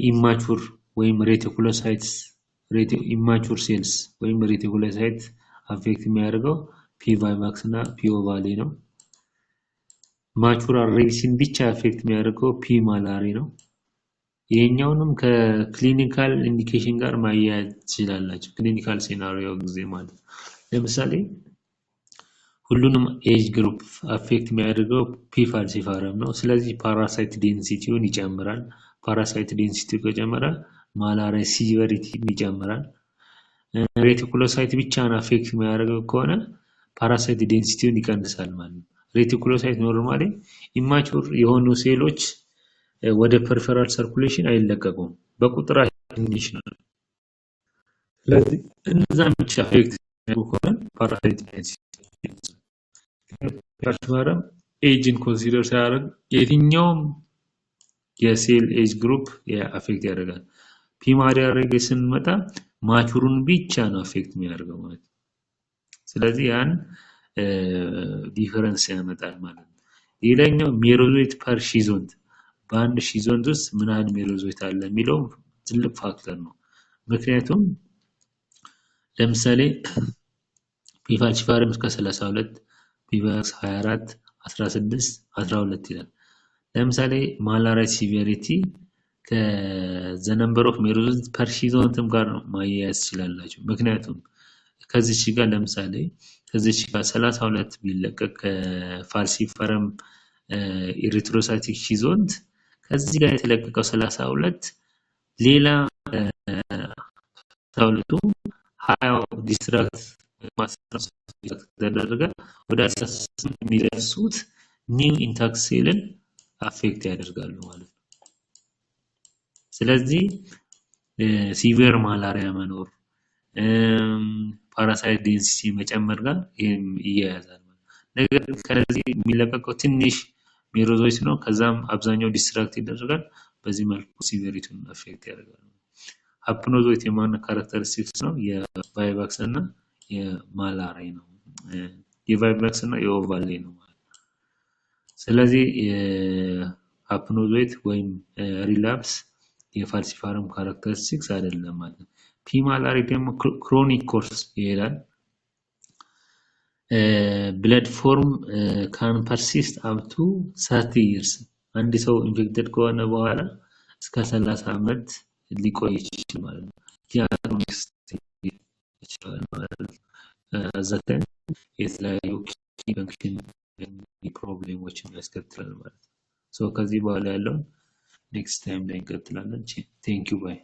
A: ኢማቹር ወይም ሬቲኩሎሳይትስ ኢማቹር ሴልስ ወይም ሬቲኩሎሳይት አፌክት የሚያደርገው ፒ ቫይቫክስ እና ፒ ኦቫሌ ነው ማቹር አርቢሲን ብቻ አፌክት የሚያደርገው ፒ ማላሪ ነው ይሄኛውንም ከክሊኒካል ኢንዲኬሽን ጋር ማያያዝ ይችላልላችሁ ክሊኒካል ሴናሪዮ ጊዜ ማለት ለምሳሌ ሁሉንም ኤጅ ግሩፕ አፌክት የሚያደርገው ፒ ፋልሲፓረም ነው ስለዚህ ፓራሳይት ዴንሲቲውን ይጨምራል ፓራሳይት ዴንሲቲው ከጨመረ ማላሪያ ሲቨሪቲ ይጨምራል ሬቲኩሎሳይት ብቻን አፌክት የሚያደርገው ከሆነ ፓራሳይት ዴንሲቲውን ይቀንሳል ማለት ነው ሬቲኩሎሳይት ኖርማሊ ኢማቹር የሆኑ ሴሎች ወደ ፐሪፈራል ሰርኩሌሽን አይለቀቁም በቁጥራቸው ትንሽ ነው ስለዚህ እነዛን ብቻ አፌክት ከሆነ ፓራሳይት ዴንሲቲ ፓራሳይት ኤጅን ኮንሲደር ሳያደርግ የትኛውም የሴል ኤጅ ግሩፕ አፌክት ያደርጋል ፒማሪያ ሬጌስን መጣ ማቹሩን ብቻ ነው አፌክት የሚያደርገው ማለት ስለዚህ ያን ዲፈረንስ ያመጣል ማለት ነው ሌላኛው ሜሮዞይት ፐር ሺዞንት በአንድ ሺዞንት ውስጥ ምን ያህል ሜሮዞይት አለ የሚለው ትልቅ ፋክተር ነው ምክንያቱም ለምሳሌ ፒ ፋልሲፓረም እስከ 32 ፒ ቫይቫክስ 24 16 12 ይላል ለምሳሌ ማላሪያ ሲቪሪቲ ከዘ ነምበር ኦፍ ሜሮዞይት ፐር ሺዞንትም ጋር ማያያዝ ይችላልላችሁ ምክንያቱም ከዚህ ጋር ለምሳሌ ከዚህ ጋር 32 ቢለቀቅ ከፋልሲፓረም ኤሪትሮሳይቲክ ሺዞንት ከዚህ ጋር የተለቀቀው 32 ሌላ 32 20 ዲስትራክት ማስተር ተደረገ ወደ 18 የሚደርሱት ኒው ኢንታክት ሴልን አፌክት ያደርጋሉ ማለት ነው። ስለዚህ ሲቪር ማላሪያ መኖር ፓራሳይት ዴንሲቲ መጨመር ጋር ይያያዛል ማለት ነው። ነገር ግን ከዚህ የሚለቀቀው ትንሽ ሜሮዞይት ነው። ከዛም አብዛኛው ዲስትራክት ይደረጋል። በዚህ መልኩ ሲቪሪቲውን አፌክት ያደርጋል። ሃፕኖዞይት የማን ካራክተሪስቲክስ ነው? የቫይቫክስ እና የማላሪያ ነው። የቫይቫክስ እና የኦቫሌ ነው ማለት ነው። ስለዚህ ሃፕኖዞይት ወይም ሪላፕስ የፋልሲፋረም ካራክተሪስቲክስ አይደለም ማለት ነው። ፒ ማላሪ ደግሞ ክሮኒክ ኮርስ ይሄዳል። ብለድ ፎርም ካን ፐርሲስት አፕ ቱ 30 years አንድ ሰው ኢንፌክትድ ከሆነ በኋላ እስከ 30 ዓመት ሊቆይ ይችላል ማለት ነው። ዲያግኖሲስ ይችላል ማለት ነው። አዘተን የተለያዩ ፈንክሽን ፕሮብሌሞችን ያስከትላል ማለት ነው። ሶ ከዚህ በኋላ ያለው ኔክስት ታይም ላይ እንቀጥላለን። ቴንክ ዩ ባይ